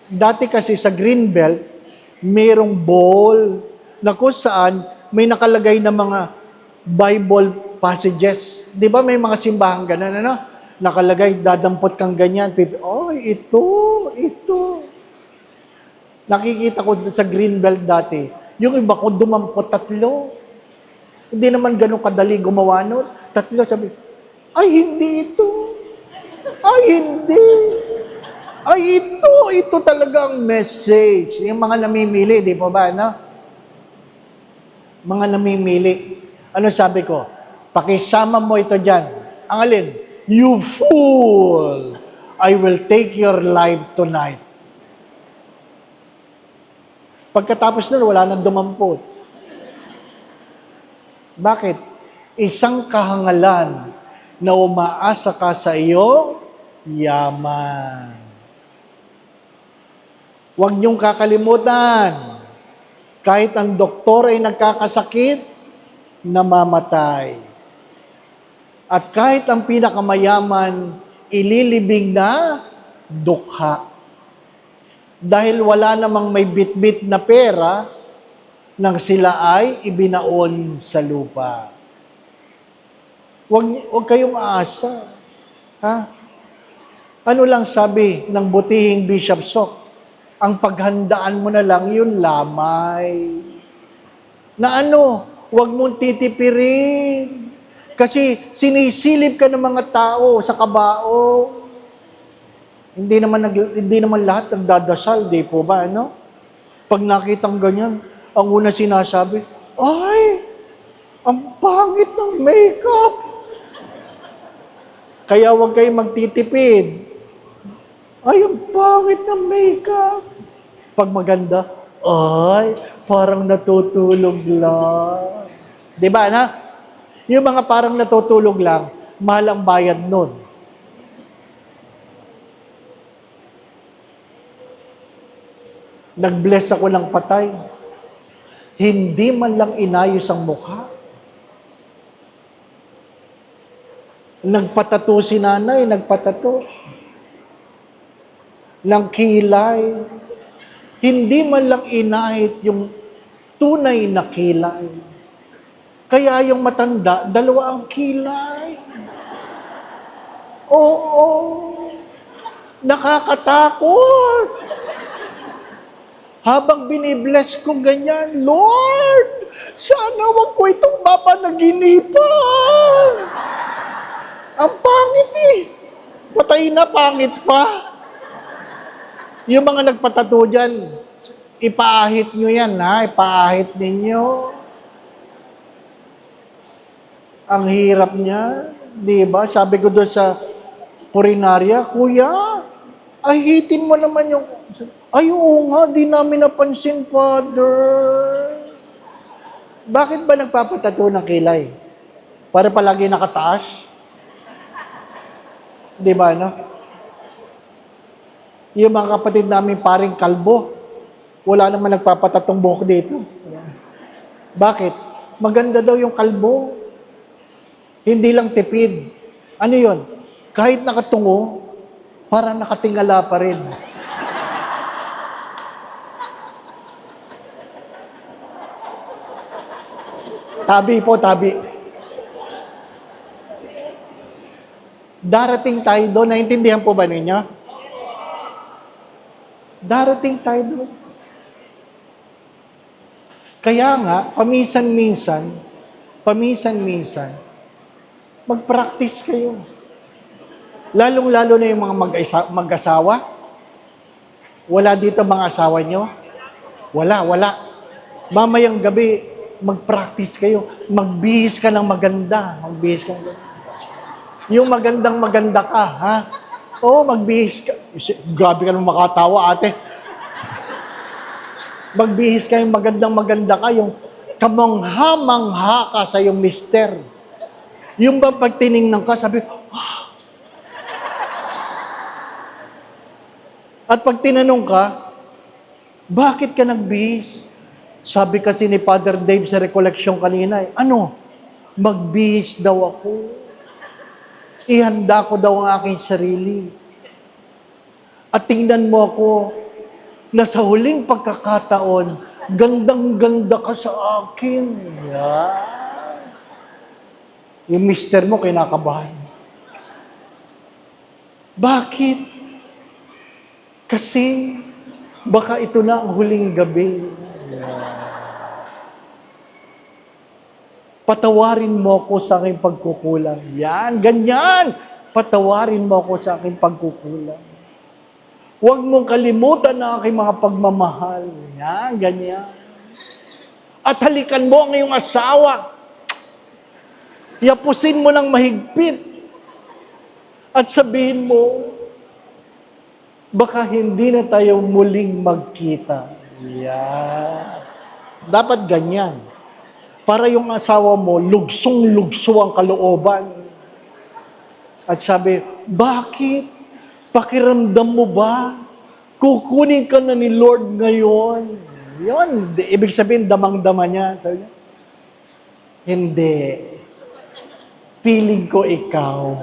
dati kasi sa Greenbelt, mayroong ball na kung saan may nakalagay na mga Bible passages. Di ba may mga simbahan ganun, ano? Nakalagay, dadampot kang ganyan. Ito. Nakikita ko sa Greenbelt dati, yung iba ko dumampot 3. Hindi naman ganun kadali gumawa nun. 3, sabi, ay hindi ito. Ay hindi. Ay ito talaga ang message. Yung mga namimili, di po ba, no? Mga namimili. Ano sabi ko? Pakisama mo ito dyan. Ang alin? You fool! I will take your life tonight. Pagkatapos nun, wala nang dumampot. Bakit? Isang kahangalan na umaasa ka sa iyong yaman. Huwag niyong kakalimutan, kahit ang doktor ay nagkakasakit, namamatay. At kahit ang pinakamayaman, ililibing na dukha. Dahil wala namang may bit-bit na pera nang sila ay ibinaon sa lupa. Huwag kayong aasa. Ha? Ano lang sabi ng butihing Bishop Sok? Ang paghandaan mo na lang yun lamay. Na ano? Huwag mong titipirin. Kasi sinisilip ka ng mga tao sa kabao. Hindi naman lahat nagdadasal, di po ba, ano? Pag nakitang ganyan, ang una sinasabi, ay, ang pangit ng makeup. Kaya huwag kayong magtitipid. Ay, ang pangit ng makeup. Pag maganda, ay, parang natutulog lang. Di ba, na? Yung mga parang natutulog lang, mahal ang bayad nun. Nag-bless ako ng patay. Hindi man lang inayos ang mukha. Nagpatato si nanay, nagpatato. Ng kilay. Hindi man lang inahit yung tunay na kilay. Kaya yung matanda, 2 ang kilay. Oo. Nakakatakot. Habang binibless ko ganyan, Lord, sana wag ko itong mapanaginipan. Ang pangit eh. Patay na, pangit pa. Yung mga nagpatato dyan, Ipaahit nyo yan, ha? Ipaahit ninyo. Ang hirap niya, di ba? Sabi ko doon sa purinarya, Kuya, ahitin mo naman yung... Ay, oo nga, di namin napansin, Father. Bakit ba nagpapatato ng kilay? Para palagi nakataas? Di ba, no? Yung mga kapatid namin paring kalbo, wala naman nagpapatatong buhok dito. Bakit? Maganda daw yung kalbo. Hindi lang tipid. Ano yun? Kahit nakatungo, parang nakatingala pa rin. Tabi po, tabi. Darating tayo doon. Naintindihan po ba ninyo? Darating tayo doon. Kaya nga, paminsan-minsan, mag-practice kayo. Lalong-lalo na yung mga mag-asawa. Wala dito mga asawa nyo? Wala. Mamayang gabi, mag-practice kayo. Magbihis ka ng maganda. Yung magandang-maganda ka, ha? Oo, magbihis ka. Grabe ka naman makatawa, ate. Magbihis ka yung magandang-maganda ka, yung kamangha-mangha ka sa yung mister. Yung ba pag tiningnan ka, sabi, ah. At pag tinanong ka, bakit ka nagbihis? Sabi kasi ni Father Dave sa recollection kanina, ano? Magbihis daw ako. Ihanda ko daw ang aking sarili. At tingnan mo ako, na sa huling pagkakataon, gandang-ganda ka sa akin. Yeah. Yung mister mo, kinakabahan. Bakit? Kasi, baka ito na ang huling gabi. Yeah. Patawarin mo ako sa aking pagkukulang. Yan, ganyan. Patawarin mo ako sa aking pagkukulang. Huwag mong kalimutan na aking mga pagmamahal. Yan, ganyan. At halikan mo ang iyong asawa. Yapusin mo ng mahigpit. At sabihin mo, baka hindi na tayo muling magkita. Yan. Dapat ganyan. Para yung asawa mo, lugsong-lugso ang kalooban. At sabi, bakit? Pakiramdam mo ba? Kukunin ka na ni Lord ngayon. Yun. Ibig sabihin, damang-dama niya. Sabi niya, hindi. Piling ko ikaw.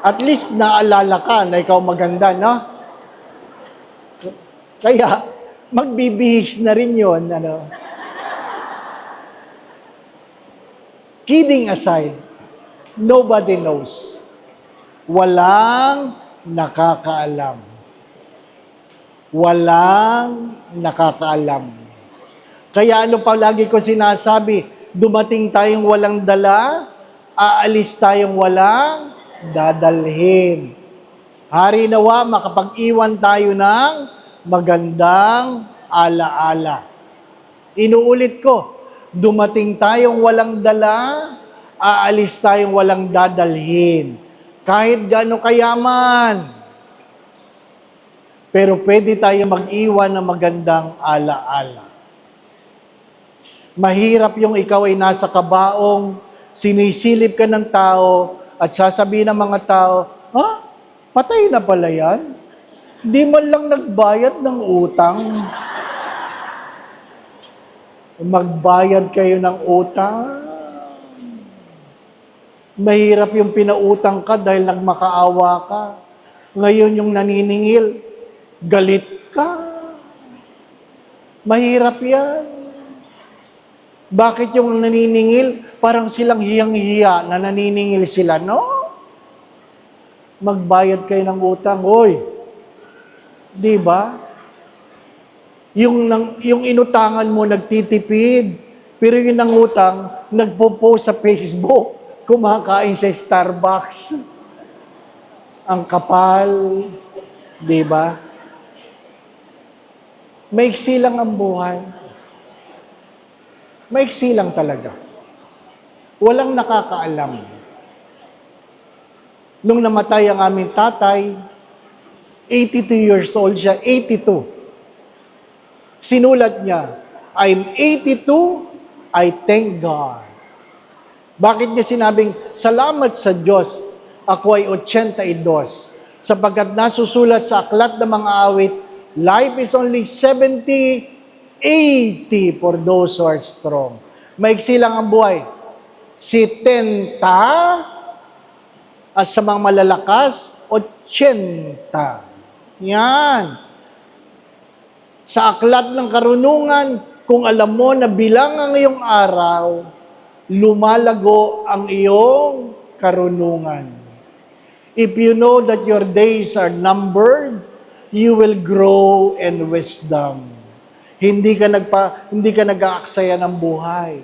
At least naalala ka na ikaw maganda, no? Kaya, magbibihis na rin yun. Ano? Kidding aside, nobody knows. Walang nakakaalam. Walang nakakaalam. Kaya ano pa lagi ko sinasabi, dumating tayong walang dala, aalis tayong walang dadalhin. Hari nawa, makapag-iwan tayo ng magandang alaala. Inuulit ko, dumating tayong walang dala, aalis tayong walang dadalhin. Kahit gaano kayaman. Pero pwede tayo mag-iwan ng magandang alaala. Mahirap yung ikaw ay nasa kabaong, sinisilip ka ng tao, at sasabihin ng mga tao, ha? Patay na pala yan? Di man lang nagbayad ng utang. Magbayad kayo ng utang. Mahirap yung pinautang ka dahil nagmakaawa ka. Ngayon yung naniningil, galit ka. Mahirap yan. Bakit yung naniningil, parang silang hiyang-hiya na naniningil sila, no? Magbayad kayo ng utang. Oy, di ba? Yung inutangan mo, nagtitipid. Pero yung nangutang, nagpo-post sa Facebook. Kumakain sa Starbucks. Ang kapal. Di ba? Maiksi lang ang buhay. Maiksi lang talaga. Walang nakakaalam. Nung namatay ang aming tatay, 82 years old siya, 82. Sinulat niya, I'm 82, I thank God. Bakit niya sinabing, salamat sa Diyos, ako ay 82, sapagkat nasusulat sa aklat ng mga awit, life is only 70, 80 for those who are strong. Maiksi lang ang buhay. 70 at sa mga malalakas, 80. Yan. Sa aklat ng karunungan, kung alam mo na bilang ang iyong araw, lumalago ang iyong karunungan. If you know that your days are numbered, you will grow in wisdom. Hindi ka nag-aaksaya ng buhay.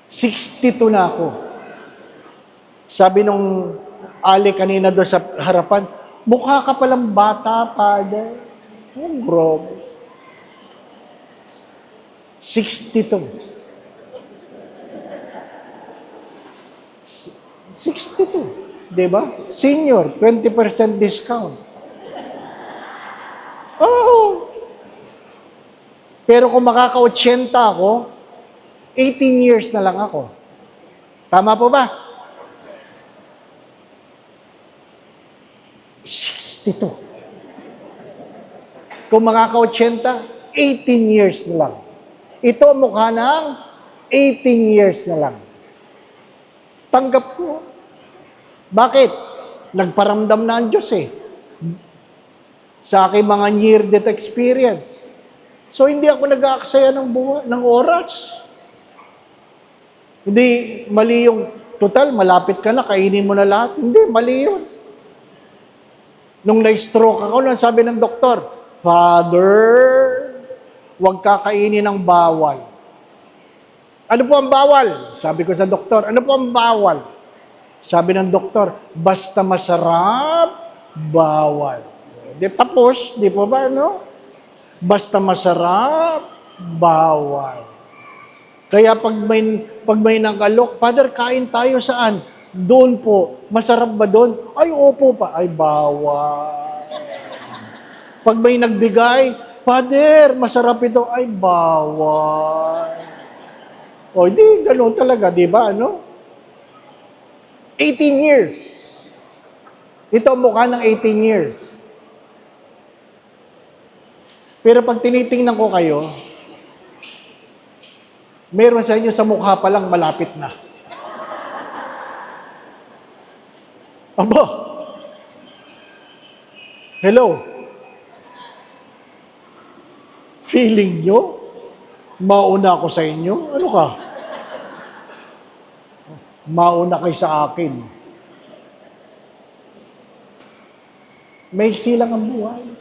"62 na ako." Sabi nung Ali kanina doon sa harapan, mukha ka palang bata, Father. Oh, bro. 62. 62. Diba? Senior, 20% discount. Oo. Pero kung makaka-80 ako, 18 years na lang ako. Tama po ba? 62. Kung makaka-80, 18 years na lang. Ito mukha ng 18 years na lang. Tanggap ko. Bakit? Nagparamdam na ang Diyos eh. Sa aking mga near-death experience. So, hindi ako nag-aaksaya ng oras. Hindi, mali yung, total, malapit ka na, kainin mo na lahat. Hindi, mali yun. Nung na-stroke ako, sabi ng doktor, Father, huwag kakainin ng bawal. Ano po ang bawal? Sabi ko sa doktor, ano po ang bawal? Sabi ng doktor, basta masarap, bawal. Di tapos, di po ba, no? Basta masarap, bawal. Kaya pag may nangkalok, Father, kain tayo saan? Doon po. Masarap ba doon? Ay, opo pa. Ay, bawal. Pag may nagbigay, Father, masarap ito. Ay, bawal. O, hindi, ganoon talaga, di ba, ano? 18 years. Ito mukha ng 18 years. Pero pag tinitingnan ko kayo, meron sa inyo sa mukha pa lang malapit na. Aba! Hello? Feeling nyo? Mauna ako sa inyo? Ano ka? Mauna kayo sa akin. Maiksi lang ang buhay.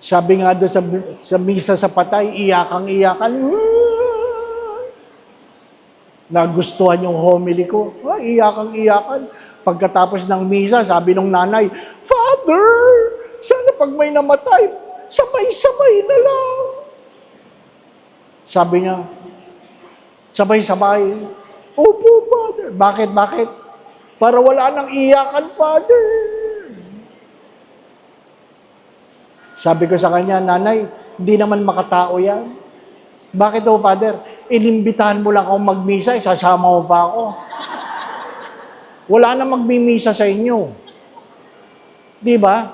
Sabi nga doon sa misa sa patay, iyakang-iyakan. Nagustuhan yung homily ko. Iyakang-iyakan. Pagkatapos ng misa, sabi ng nanay, Father, sana pag may namatay, sabay-sabay na lang. Sabi niya, sabay-sabay. Opo, Father. Bakit? Para wala nang iyakan, Father. Sabi ko sa kanya, Nanay, hindi naman makatao yan. Bakit daw, Father? Inimbitahan mo lang akong magmisa, isasama mo pa ako. Wala na magmimisa sa inyo. Di ba?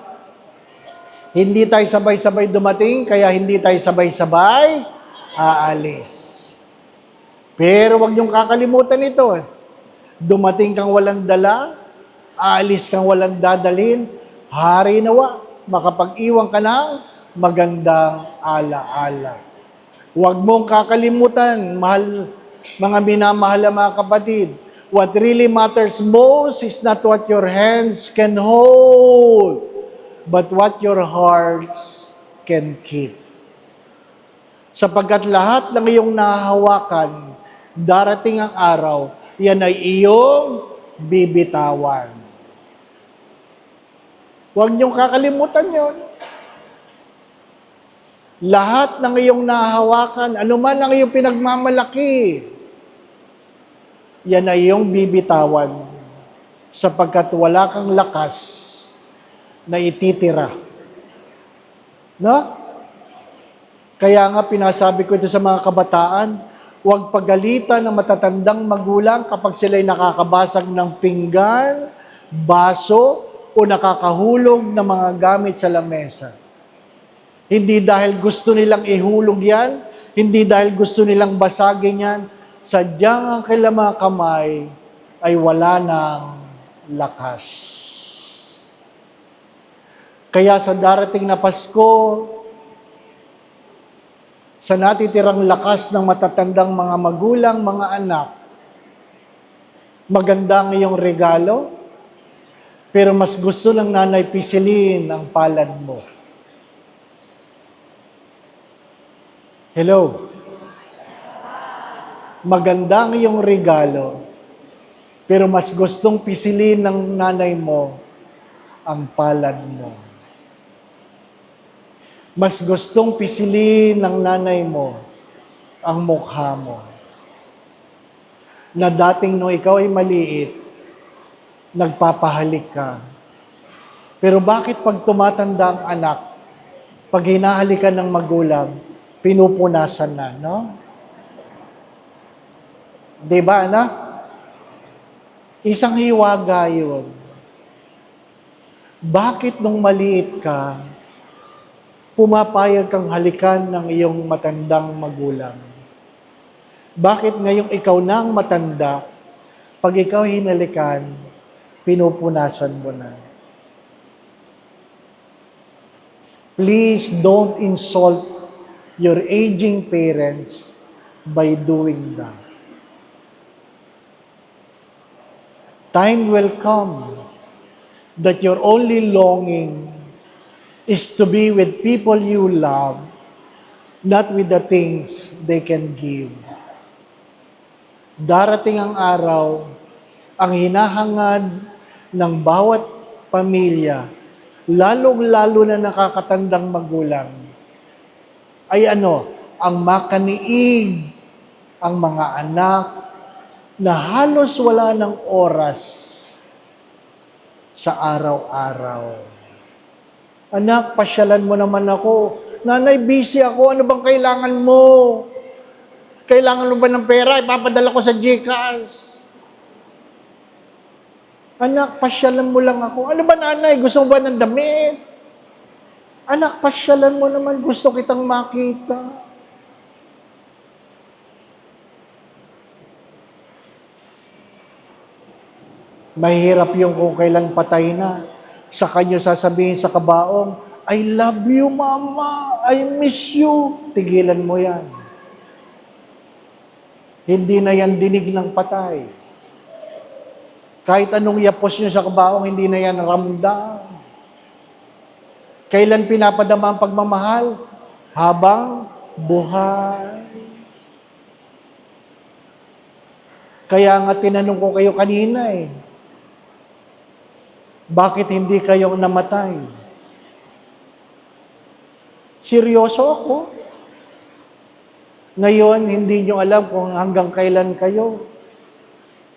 Hindi tayo sabay-sabay dumating, kaya hindi tayo sabay-sabay aalis. Pero wag niyong kakalimutan ito. Dumating kang walang dala, aalis kang walang dadalhin, hari nawa, makapag-iwan ka ng magandang ala-ala. Huwag mong kakalimutan, mga minamahal na mga kapatid, what really matters most is not what your hands can hold, but what your hearts can keep. Sapagkat lahat ng iyong nahahawakan, darating ang araw, yan ay iyong bibitawan. Huwag niyong kakalimutan yon. Lahat ng iyong nahahawakan, anuman ang iyong pinagmamalaki, yan ay iyong bibitawan sapagkat wala kang lakas na ititira. No? Kaya nga pinasabi ko ito sa mga kabataan, huwag pagalitan ng matatandang magulang kapag sila'y nakakabasag ng pinggan, baso, o nakakahulog ng mga gamit sa lamesa. Hindi dahil gusto nilang ihulog yan, hindi dahil gusto nilang basagin yan, sadyang ang kailang mga kamay ay wala ng lakas. Kaya sa darating na Pasko, sa natitirang lakas ng matatandang mga magulang, mga anak, maganda ang iyong regalo, pero mas gusto ng nanay pisilin ang palad mo. Hello? Maganda ang iyong regalo, pero mas gustong pisilin ng nanay mo ang palad mo. Mas gustong pisilin ng nanay mo ang mukha mo. Na dating nung ikaw ay maliit, nagpapahalik ka. Pero bakit pag tumatanda ang anak, pag hinahalikan ng magulang, pinupunasan na, no? Diba, anak? Isang hiwaga yun. Bakit nung maliit ka, pumapayag kang halikan ng iyong matandang magulang? Bakit ngayong ikaw na ang matanda, pag ikaw hinalikan, pinupunasan mo na? Please don't insult your aging parents by doing that. Time will come that your only longing is to be with people you love, not with the things they can give. Darating ang araw, ang hinahangad ng bawat pamilya, lalong-lalo na nakakatandang magulang, ay ang makaniig ang mga anak na halos wala ng oras sa araw-araw. Anak, pasyalan mo naman ako. Nanay, busy ako. Ano bang kailangan mo? Kailangan mo ba ng pera? Ipapadala ko sa GCash. Anak, pasyalan mo lang ako. Ano ba, nanay? Gusto mo ba ng damit? Anak, pasyalan mo naman. Gusto kitang makita. Mahirap yung kung kailan patay na. Sa kanya sasabihin sa kabaong, I love you, Mama. I miss you. Tigilan mo yan. Hindi na yan dinig ng patay. Kahit anong yapos nyo sa kabaong, hindi na yan ramdam. Kailan pinapadama ang pagmamahal? Habang buhay. Kaya nga tinanong ko kayo kanina bakit hindi kayo namatay? Seryoso ako. Ngayon, hindi nyo alam kung hanggang kailan kayo.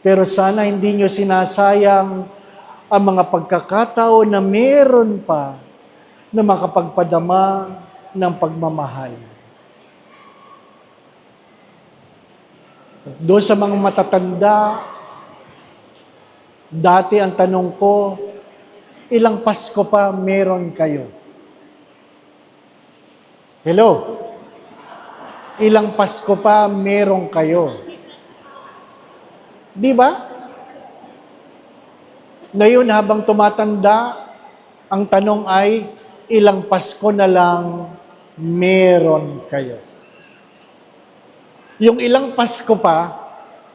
Pero sana hindi nyo sinasayang ang mga pagkakataon na meron pa na makapagpadama ng pagmamahal. Doon sa mga matatanda, dati ang tanong ko, ilang Pasko pa meron kayo? Hello? Ilang Pasko pa meron kayo? Di ba? Ngayon, habang tumatanda, ang tanong ay, ilang Pasko na lang meron kayo? Yung ilang Pasko pa,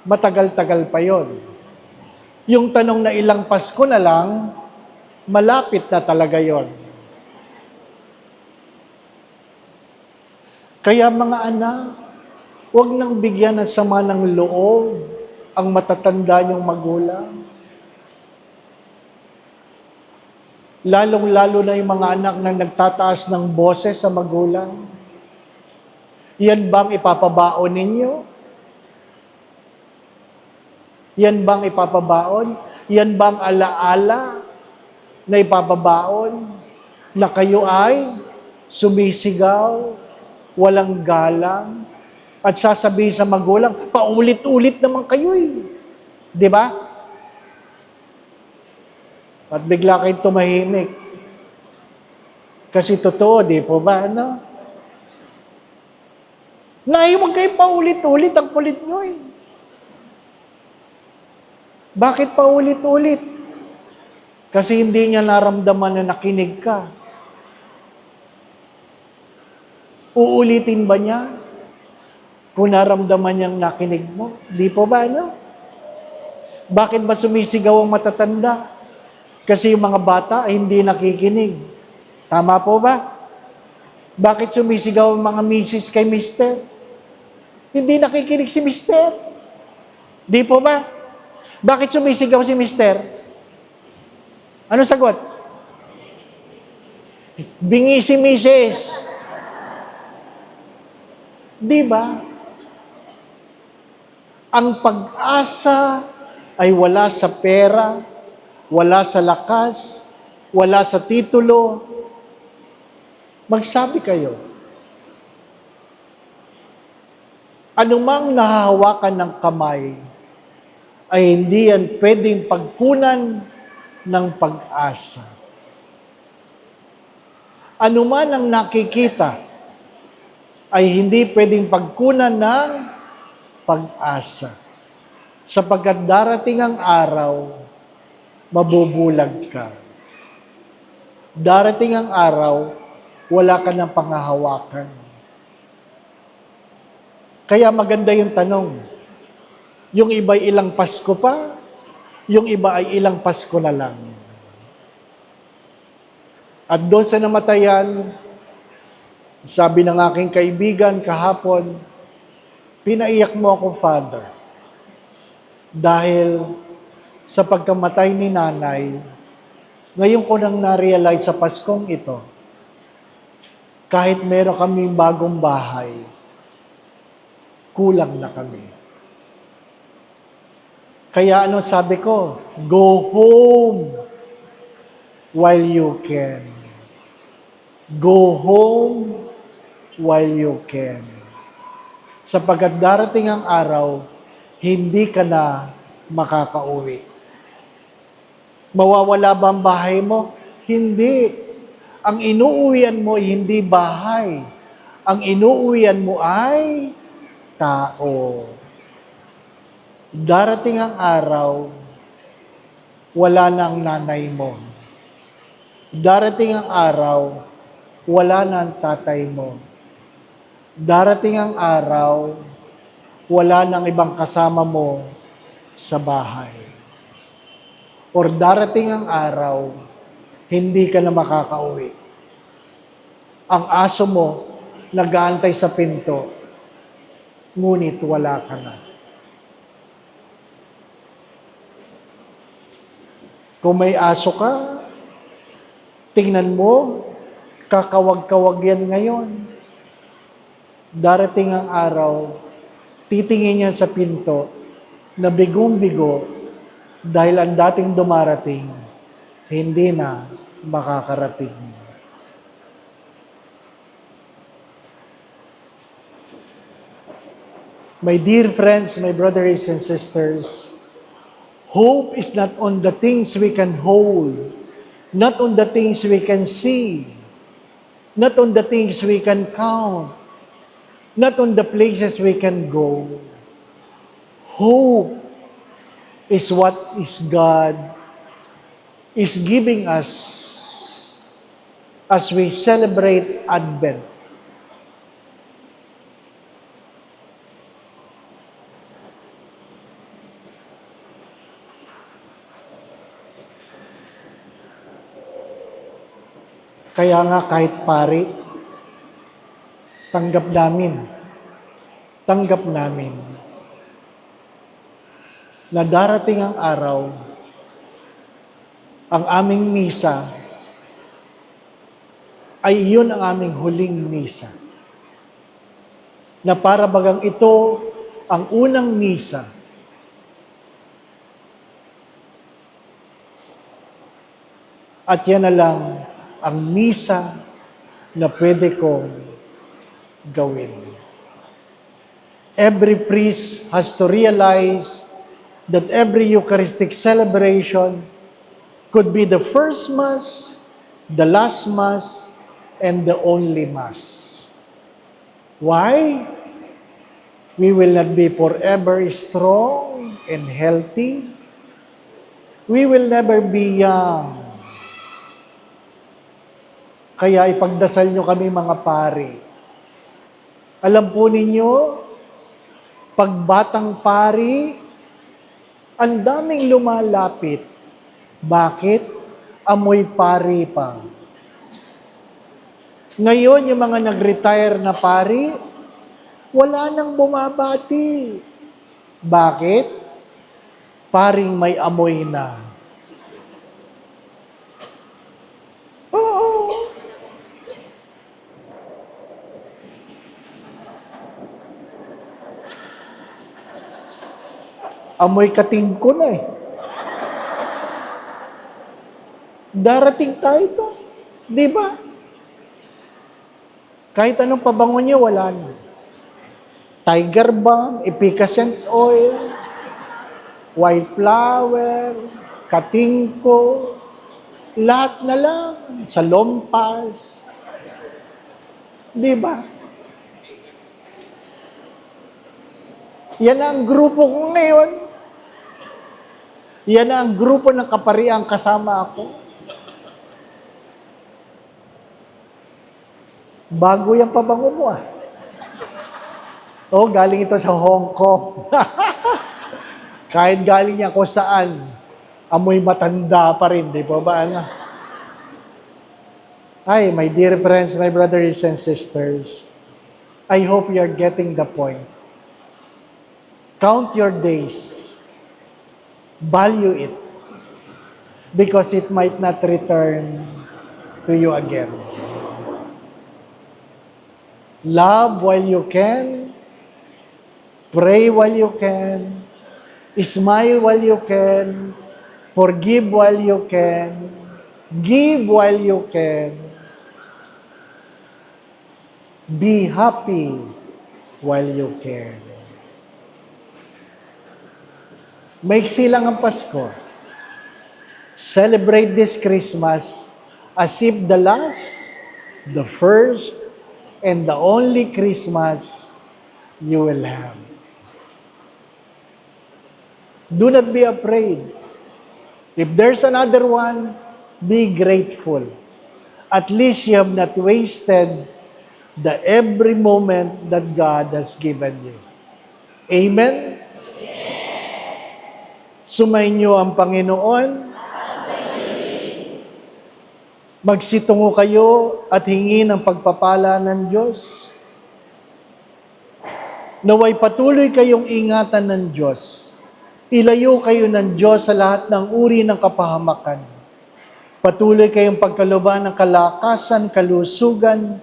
matagal-tagal pa yon. Yung tanong na ilang Pasko na lang, malapit na talaga yon. Kaya mga anak, huwag nang bigyan ng sama ng loob ang matatanda niyong magulang? Lalong-lalo na yung mga anak na nagtataas ng boses sa magulang. Yan bang ipapabaon ninyo? Yan bang ipapabaon? Yan bang alaala na ipapabaon na kayo ay sumisigaw, walang galang, at sasabihin sa magulang, paulit-ulit naman kayo eh. Di ba? At bigla kayong tumahimik. Kasi totoo, di po ba? Ano? Huwag kayo paulit-ulit, ang kulit nyo eh. Bakit paulit-ulit? Kasi hindi niya naramdaman na nakinig ka. Uulitin ba niya kung naramdaman niyang nakinig mo? Di po ba, no? Bakit ba sumisigaw ang matatanda? Kasi yung mga bata ay hindi nakikinig. Tama po ba? Bakit sumisigaw ang mga misis kay mister? Hindi nakikinig si mister. Di po ba? Bakit sumisigaw si mister? Ano sagot? Bingi si misis. Di ba? Ang pag-asa ay wala sa pera, wala sa lakas, wala sa titulo. Magsabi kayo. Anumang nahahawakan ng kamay ay hindi yan pwedeng pagkunan ng pag-asa. Anuman ang nakikita ay hindi pwedeng pagkunan ng pag-asa. Sapagkat darating ang araw, mabubulag ka. Darating ang araw, wala ka ng panghahawakan. Kaya maganda yung tanong. Yung iba ay ilang Pasko pa, yung iba ay ilang Pasko na lang. At doon sa namatayan, sabi ng aking kaibigan kahapon, pinaiyak mo ako, Father. Dahil sa pagkamatay ni nanay, ngayon ko nang na-realize sa Paskong ito, kahit meron kaming bagong bahay, kulang na kami. Kaya ano sabi ko? Go home while you can. Go home while you can. Sapagkat darating ang araw, hindi ka na makakauwi. Mawawala ba ang bahay mo? Hindi. Ang inuuwian mo ay hindi bahay. Ang inuuwian mo ay tao. Darating ang araw, wala na ang nanay mo. Darating ang araw, wala na ang tatay mo. Darating ang araw, wala nang ibang kasama mo sa bahay. Or darating ang araw, hindi ka na makakauwi. Ang aso mo, nag-aantay sa pinto, ngunit wala ka na. Kung may aso ka, tingnan mo, kakawag-kawag yan ngayon. Darating ang araw, titingin niya sa pinto, na bigong-bigo, dahil ang dating dumarating, hindi na makakarating. My dear friends, my brothers and sisters, hope is not on the things we can hold, not on the things we can see, not on the things we can count, not on the places we can go. Hope is what is God is giving us as we celebrate Advent. Kaya nga kahit pari, tanggap namin. na darating ang araw, ang aming misa ay iyon ang aming huling misa. Na para bagang ito ang unang misa. At yan na lang ang misa na pwede kong gawin. Every priest has to realize that every Eucharistic celebration could be the first Mass, the last Mass, and the only Mass. Why? We will not be forever strong and healthy. We will never be young. Kaya ipagdasal nyo kami mga pari. Alam po ninyo, pagbatang pari, ang daming lumalapit. Bakit? Amoy pari pa. Ngayon, yung mga nag-retire na pari, wala nang bumabati. Bakit? Paring may amoy na. Oo. Amoy kating ko na eh. Darating tayo to. Di ba? Kahit anong pabango niya, wala na. Tiger balm, efficacent oil, white flower, katingko, lahat na lang. Salompas. Di ba? Yan ang grupo ko ngayon. Yan ang grupo ng kapariang kasama ako. Bago yung pabango mo ah. Oh, galing ito sa Hong Kong. Kahit galing niya kung saan, amoy matanda pa rin, di ba ba? Ano? Hi, my dear friends, my brothers and sisters. I hope you're getting the point. Count your days. Value it. Because it might not return to you again. Love while you can. Pray while you can. Smile while you can. Forgive while you can. Give while you can. Be happy while you can. Maiksi lang ang Pasko. Celebrate this Christmas as if the last, the first, and the only Christmas you will have. Do not be afraid. If there's another one, be grateful. At least you have not wasted the every moment that God has given you. Amen? Sumainyo ang Panginoon. Magsitungo kayo at hingin ang pagpapala ng Diyos. Naway patuloy kayong ingatan ng Diyos. Ilayo kayo ng Diyos sa lahat ng uri ng kapahamakan. Patuloy kayong pagkaluban ng kalakasan, kalusugan,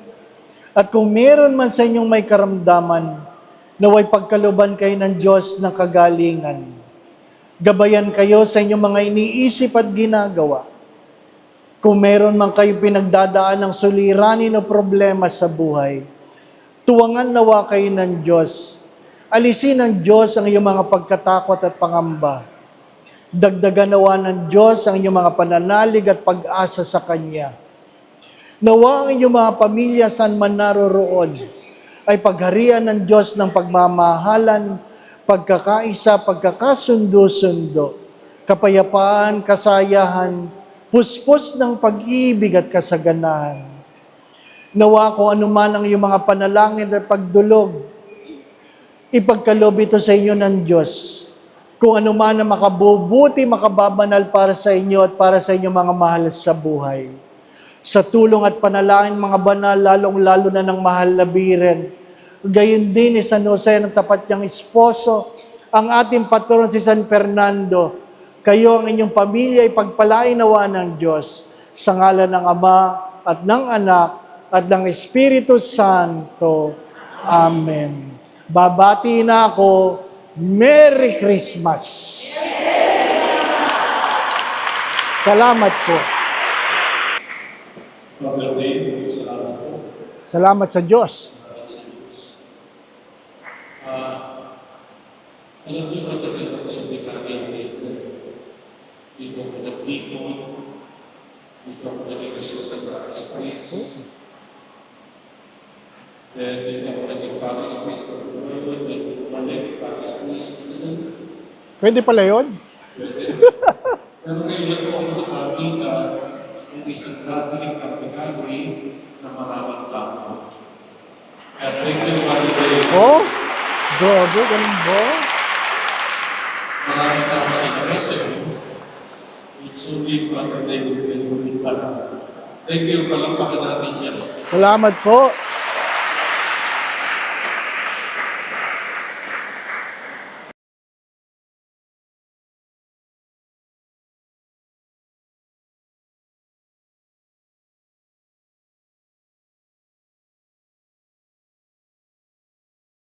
at kung meron man sa inyong may karamdaman, naway pagkaluban kayo ng Diyos ng kagalingan. Gabayan kayo sa inyong mga iniisip at ginagawa. Kung meron man kayo pinagdadaan ng suliranin o problema sa buhay, tuwangan nawa kayo ng Diyos. Alisin ng Diyos ang iyong mga pagkatakot at pangamba. Dagdagan nawa ng Diyos ang iyong mga pananalig at pag-asa sa Kanya. Nawa ang iyong mga pamilya saan man naroroon ay pagharian ng Diyos ng pagmamahalan, pagkakaisa, pagkakasundo-sundo, kapayapaan, kasayahan, puspos ng pag-ibig at kasaganahan. Nawa kung anuman ang iyong mga panalangin at pagdulog, ipagkalob ito sa inyo ng Diyos. Kung anuman ang makabubuti, makababanal para sa inyo at para sa inyong mga mahal sa buhay. Sa tulong at panalangin mga banal, lalong-lalo na ng mahal na Biren, gayon din ni San Jose ng tapat niyang esposo ang ating patron si San Fernando. Kayo ang inyong pamilya ipagpalain nawa ng Diyos sa ngalan ng Ama at ng Anak at ng Espiritu Santo. Amen. Babati na ako. Merry Christmas! Salamat po. Father Dave, salamat po. Salamat sa Diyos. Alam niyo ba talaga sa dekada dito? Dito ako nag-ikon. Dito ako nag-resist sa space. Then dito ako nag-Paris Space of the World. Dito ako nag-Paris Space of the World. Pwede pala yun? Pwede. Pero ngayon lang po ako nakakita ng isang dating kapigari na maraming tao. At thank you, Father Dave. Oh, grabe, ganun ba? Maraming tao sa Indonesia. It's only Father David and Thank you, palampakan natin siya. Salamat po.